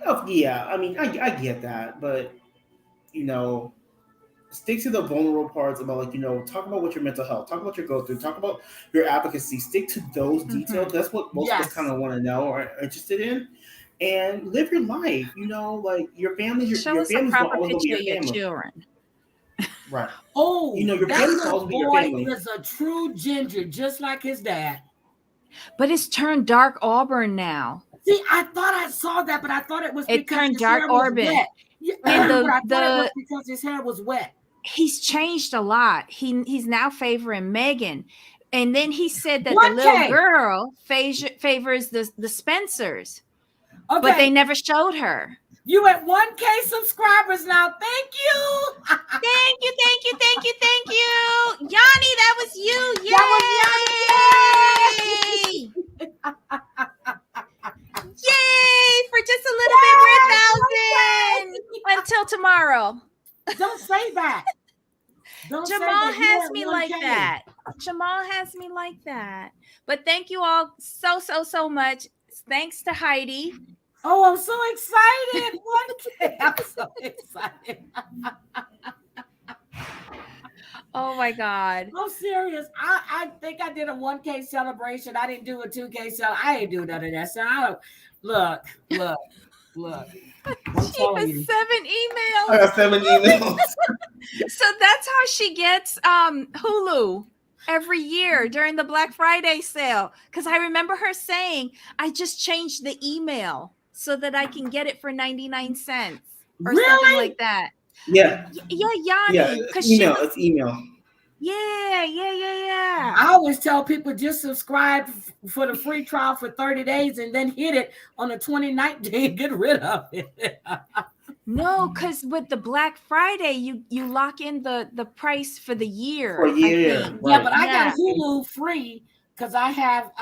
Oh, yeah, I mean, I get that, but you know, stick to the vulnerable parts about like, you know, talk about what your mental health, talk about your go through, talk about your advocacy. Stick to those details. That's what most of us kind of want to know or are interested in. And live your life. You know, like your family's Show your us a family's proper always gonna be picture your of your family. children. Right. Oh, You know, your that family's little always be your boy family. is a true ginger, just like his dad. But it's turned dark auburn now. See, I thought I saw that, but I thought it was It because turned his dark hair was auburn. wet. Yeah, And but I thought it was because his hair was wet. He's changed a lot. He's now favoring Meghan. And then he said that 1K. the little girl favors the Spencers. Okay. But they never showed her. You at 1K subscribers now. Thank you. Thank you, thank you, thank you, thank you. Yanni, that was you. Yay! That Yay! For just a little bit, we're 1,000 until tomorrow. Don't say that. Don't say Jamal that. has me like that. Jamal has me like that. But thank you all so much. Thanks to Heidi. Oh, I'm so excited. 1K. I'm so excited. Oh my God. I'm serious. I think I did a 1K celebration. I didn't do a 2K celebration. I didn't do none of that. So I don't look. She has 7 emails. I got 7 emails. So that's how she gets Hulu every year during the Black Friday sale. Because I remember her saying, I just changed the email so that I can get it for 99 cents or something like that. Yeah. Yeah, Yanni. Yeah, it's email. Yeah. I always tell people just subscribe for the free trial for 30 days and then hit it on the 29th day and get rid of it. No, because with the Black Friday, you lock in the price for the For a year, I year, think. Yeah, right? but I got Yeah. Hulu free because I have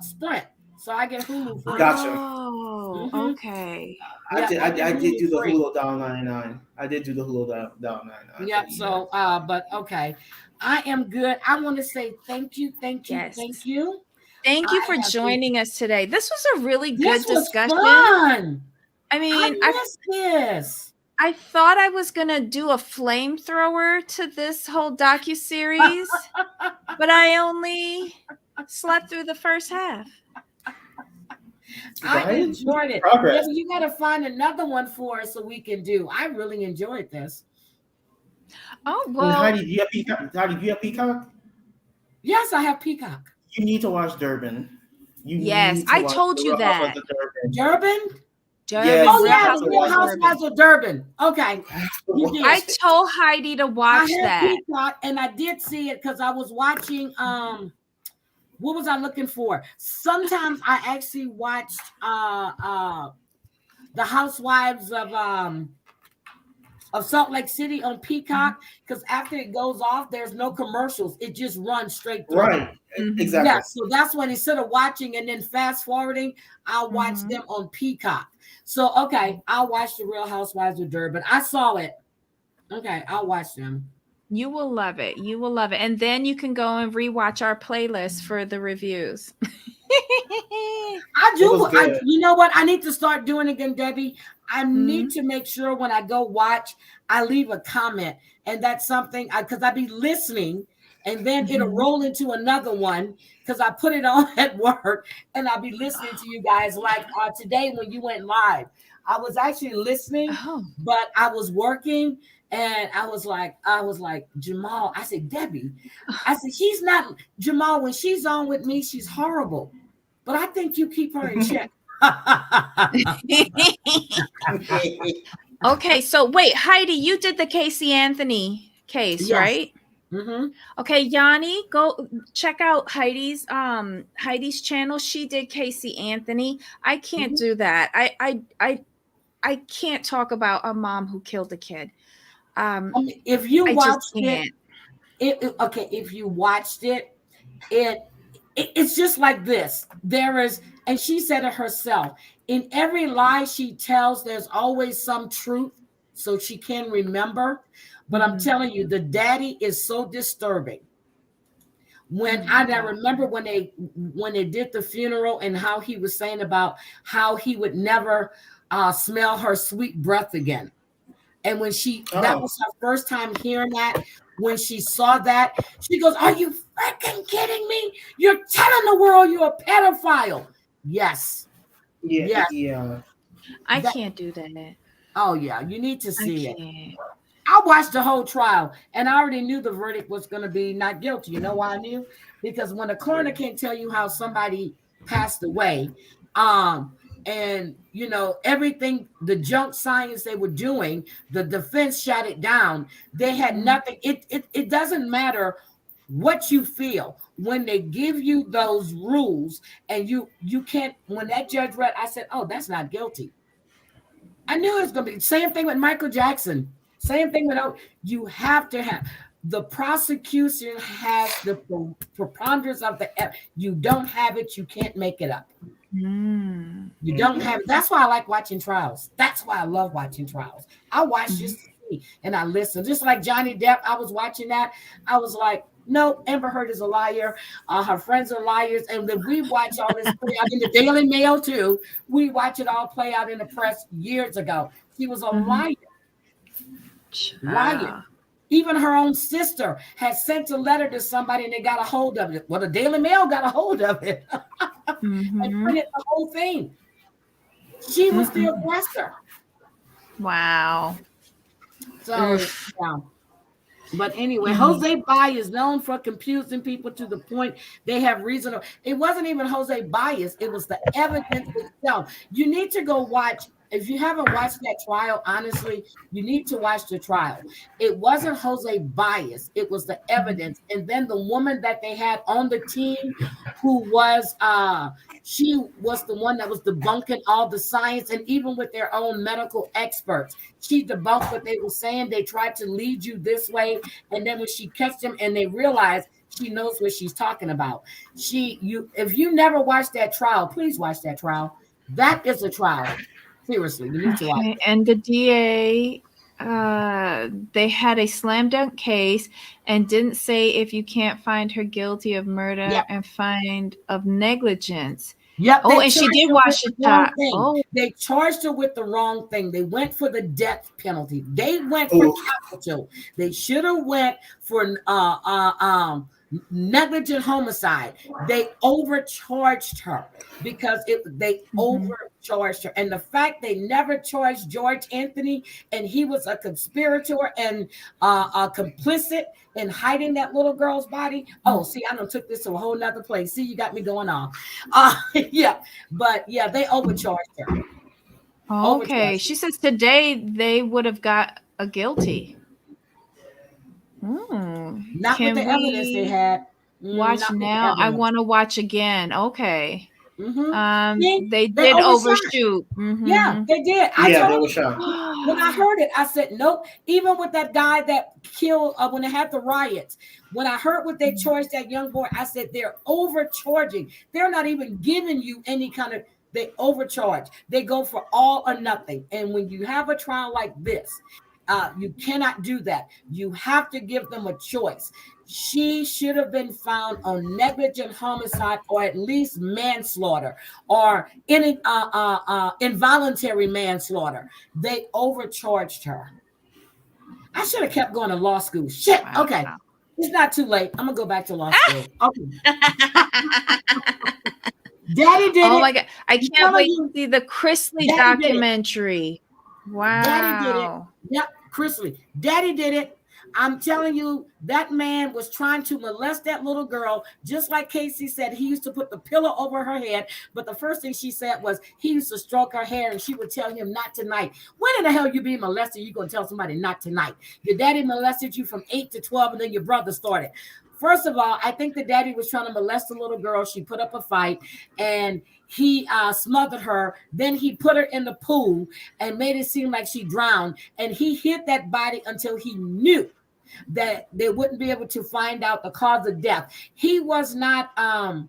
Sprint, so I get Hulu free. Gotcha. Oh, Hmm. okay. Yep, I get I did Hulu do the free. Hulu $1.99. I did do the Hulu $1.99 for Yep. the year. So, but okay, I am good. I want to say thank you, thank you, Yes. thank you. Thank you I for have been. joining us today. This was a really good This was discussion. fun. I I mean, missed this. I thought I was gonna do a flamethrower to this whole docuseries, but I only slept through the first half. I Right? enjoyed it. Progress. Debbie, you got to find another one for us so we can do. I really enjoyed this. Oh And well, Heidi, do you have Peacock? Heidi, do you have Peacock? Yes, I have Peacock. You need to watch Durban. You yes, need to I watch told The you Real Housewives that. of Durban. Durban? Yes, Durban, Oh you Real yeah, have the to Real Housewives watch of it. Durban. Housewives of Durban. Okay, You have to you watch did. I it. told Heidi to I watch have that. Peacock, and I did see it because I was watching. What was I looking for? Sometimes I actually watched the Housewives of Salt Lake City on Peacock because after it goes off, there's no commercials. It just runs straight through. Right. Mhm. Yeah, Exactly. so that's when instead of watching and then fast forwarding, I'll watch Mhm. them on Peacock. So okay, I'll watch the Real Housewives of Durban. I saw it. Okay, I'll watch them. You will love it. You will love it. And then you can go and rewatch our playlist for the reviews. I It was do. good. You know what? I need to start doing again, Debbie. I need Mhm. to make sure when I go watch, I leave a comment, and that's something because I be listening, and then it'll Mhm. roll into another one because I put it on at work, and I'll be listening to you guys. Like today when you went live, I was actually listening, Oh. but I was working, and I was like Jamal. I said Debbie. I said she's not Jamal when she's on with me. She's horrible. But I think you keep her in check. Okay, so wait, Heidi, you did the Casey Anthony case, Yes. right? Mm-hmm. Okay, Yanni, go check out Heidi's channel. She did Casey Anthony. I can't Mm-hmm. do that. I can't talk about a mom who killed a kid. If you I just watched it, can't. okay. If you watched it, it's just like this. There is, and she said it herself. In every lie she tells, there's always some truth, so she can remember. But I'm Mhm. telling you, the daddy is so disturbing. When Oh my I God. remember when they did the funeral and how he was saying about how he would never smell her sweet breath again. And when that Oh, was her first time hearing that. When she saw that, she goes, "Are you freaking kidding me? You're telling the world you're a pedophile." Yes, yeah, yes. yeah. I That. can't do that. Oh yeah, you need to I see it. can't. I watched the whole trial, and I already knew the verdict was going to be not guilty. You know why I knew? Because when a coroner can't tell you how somebody passed away, and everything, the junk science they were doing, the defense shot it down. They had Mhm. nothing. It doesn't matter what you feel when they give you those rules, and you can't. When that judge read, I said, "Oh, that's not guilty." I knew it was going to be same thing with Michael Jackson. Same thing with you have to have the prosecution has the preponderance of you don't have it, you can't make it up. Mm. You don't Mhm. have it. That's why I like watching trials. That's why I love watching trials. I watch Mhm. just to see and I listen. Just like Johnny Depp, I was watching that. I was like, no, Amber Heard is a liar. Her friends are liars. And then we watch all this play out in the Daily Mail too. We watch it all play out in the press years ago. She was a Mhm. liar. Liar. Child. Even her own sister had sent a letter to somebody and they got a hold of it. Well, the Daily Mail got a hold of it and Mhm. printed the whole thing. She was the Mm-mm. aggressor. Wow. So, Oof. yeah. But anyway, Mm. Jose Baez is known for confusing people to the point they have reason. It wasn't even Jose Baez, it was the evidence itself. You need to go watch if you haven't watched that trial, honestly, you need to watch the trial. It wasn't Jose bias, it was the evidence. And then the woman that they had on the team who was she was the one that was debunking all the science, and even with their own medical experts, she debunked what they were saying. They tried to lead you this way, and then when she catch them and they realized she knows what she's talking about. If you never watched that trial, please watch that trial. That is a trial. Seriously, you need to watch it. And the DA, they had a slam dunk case and didn't say if you can't find her guilty of murder Yep. and find of negligence. Yep. Oh, and she did wash the top. Oh, they charged her with the wrong thing. They went for the death penalty. They went for capital. They should have went for negligent homicide. They overcharged her because they overcharged her. And the fact they never charged George Anthony, and he was a conspirator and complicit in hiding that little girl's body. Oh, see, I done took this to a whole nother place. See, you got me going on. Yeah, but yeah, they overcharged her. Okay, she says today they would have got a guilty. Not with the evidence they had. Watch now. I want to watch again. Okay. They did overshoot. Yeah, they did. They overshot. When I heard it, I said, nope. Even with that guy that killed when they had the riots, when I heard what they charged that young boy, I said they're overcharging. They're not even giving you any kind of. They overcharge. They go for all or nothing. And when you have a trial like this, you cannot do that. You have to give them a choice. She should have been found on negligent homicide, or at least manslaughter, or any involuntary manslaughter. They overcharged her. I should have kept going to law school. Shit. Okay. It's not too late. I'm gonna go back to law school. Okay. Daddy did it. Oh my God. I can't wait to see the Chrisley documentary. Wow. Daddy did it. Yep, Chrisley. Daddy did it. I'm telling you, that man was trying to molest that little girl, just like Casey said. He used to put the pillow over her head, but the first thing she said was he used to stroke her hair, and she would tell him, not tonight. When in the hell you being molested, you going to tell somebody not tonight? Your daddy molested you from 8 to 12, and then your brother started. First of all, I think the daddy was trying to molest the little girl. She put up a fight, and he smothered her. Then he put her in the pool and made it seem like she drowned, and he hid that body until he knew that they wouldn't be able to find out the cause of death. He was not I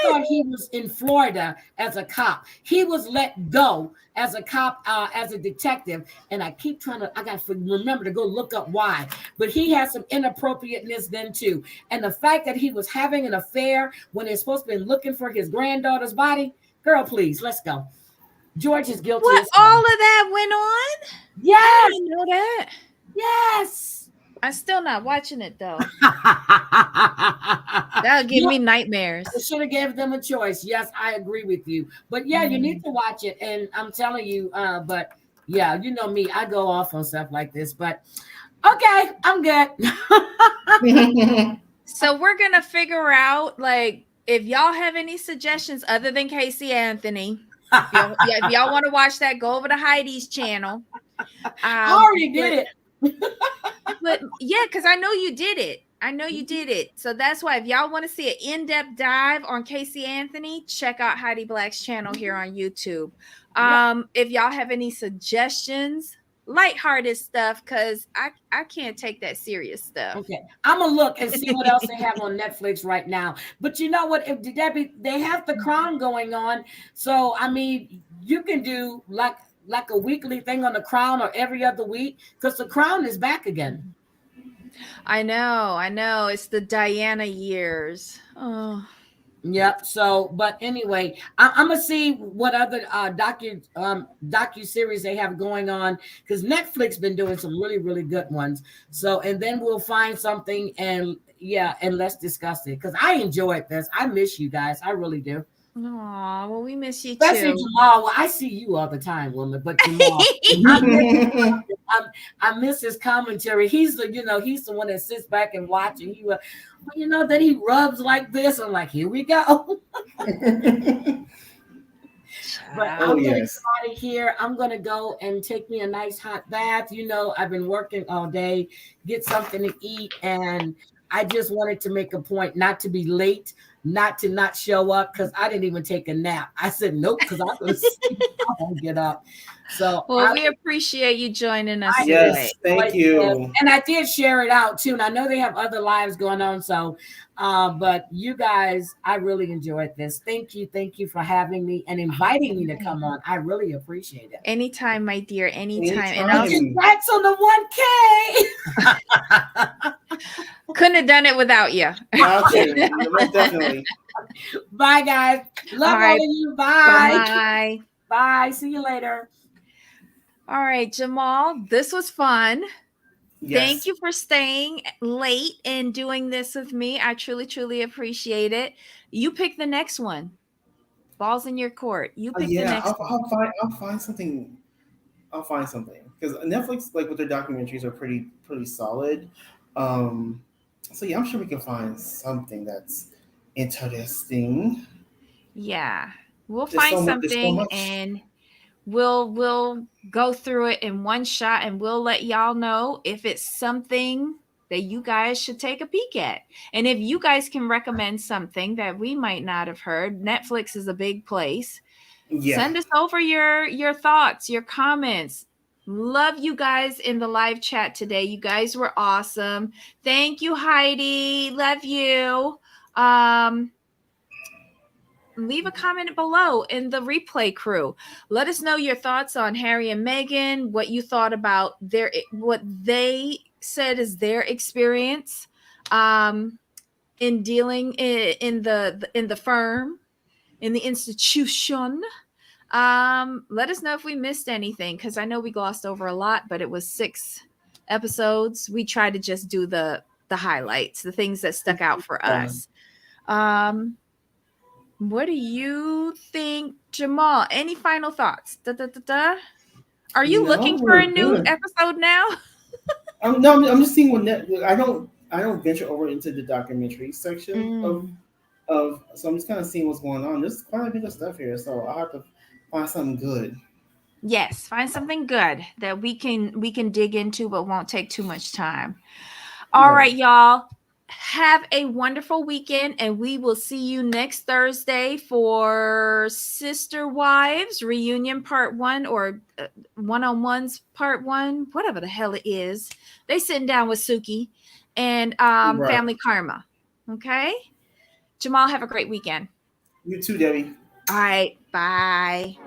thought he was in Florida as a cop. He was let go as a cop, as a detective, and I got to remember to go look up why. But he had some inappropriateness then too. And the fact that he was having an affair when they're supposed to be looking for his granddaughter's body, girl, please, let's go. George is guilty. What? All of that went on? Yes. I didn't know that. Yes. I'm still not watching it though. That'll give me nightmares. I should have gave them a choice. Yes, I agree with you. But yeah, you need to watch it. And I'm telling you, but yeah, you know me, I go off on stuff like this. But okay, I'm good. So we're gonna figure out, like, if y'all have any suggestions other than Casey Anthony. If y'all want to watch that, go over to Heidi's channel. I already did it. But yeah, because I know you did it. So that's why if y'all want to see an in-depth dive on Casey Anthony, check out Heidi Black's channel here on YouTube. If y'all have any suggestions, lighthearted stuff, because I can't take that serious stuff. Okay, I'm gonna look and see what else they have on Netflix right now. But you know what? If Debbie, they have The Crown going on, so I mean, you can do like a weekly thing on The Crown or every other week, because The Crown is back again. I know. It's the Diana years. Oh. Yep. So, but anyway, I'm gonna see what other docu series they have going on, because Netflix been doing some really, really good ones. So, and then we'll find something and let's discuss it, because I enjoyed this. I miss you guys. I really do. Oh, well, we miss you Especially too. Jamal. Well, I see you all the time, woman, but Jamal, I miss his commentary. He's the one that sits back and watches. Then he rubs like this. I'm like, here we go. But Oh I'm gonna get yes. out of here. I'm gonna go and take me a nice hot bath. I've been working all day, get something to eat, and I just wanted to make a point not to be late, not to not show up because I didn't even take a nap. I said nope because I'm gonna sleep. I won't get up. So Well, we appreciate you joining us today. Yes. Thank you. and I did share it out too. And I know they have other lives going on. So, but you guys, I really enjoyed this. Thank you for having me and inviting me to come on. I really appreciate it. Anytime, my dear, anytime. And Anytime. Congrats on the 1K. couldn't have done it without you. Okay. Most definitely. Bye, guys. Love all right. of you. Bye. Bye. Bye. See you later. All right, Jamal, this was fun. Yes. Thank you for staying late and doing this with me. I truly, truly appreciate it. You pick the next one. Ball's in your court. You pick the Yeah, next one. I'll find something. I'll find something because Netflix, like with their documentaries, are pretty solid. So yeah, I'm sure we can find something that's interesting. Yeah. We'll There's find there's so something much. and we'll go through it in one shot and we'll let y'all know if it's something that you guys should take a peek at. And if you guys can recommend something that we might not have heard, Netflix is a big place. Yeah. Send us over your thoughts, your comments. Love you guys in the live chat today. You guys were awesome. Thank you, Heidi. Love you. Leave a comment below in the replay crew. Let us know your thoughts on Harry and Meghan, what you thought about what they said is their experience in dealing in the firm, in the institution. Let us know if we missed anything because I know we glossed over a lot, but it was 6 episodes. We tried to just do the highlights, the things that stuck out for us. What do you think, Jamal? Any final thoughts? Are you looking for we're a new good. episode now? No, I'm just seeing what I don't venture over into the documentary section of so I'm just kind of seeing what's going on. There's quite a bit of stuff here, so I'll have to find something good. Yes, find something good that we can dig into, but won't take too much time. All right, y'all. Have a wonderful weekend, and we will see you next Thursday for Sister Wives Reunion Part 1 or One-on-Ones Part 1, whatever the hell it is. They sitting down with Suki and Family Karma. Okay? Jamal, have a great weekend. You too, Debbie. All right. Bye.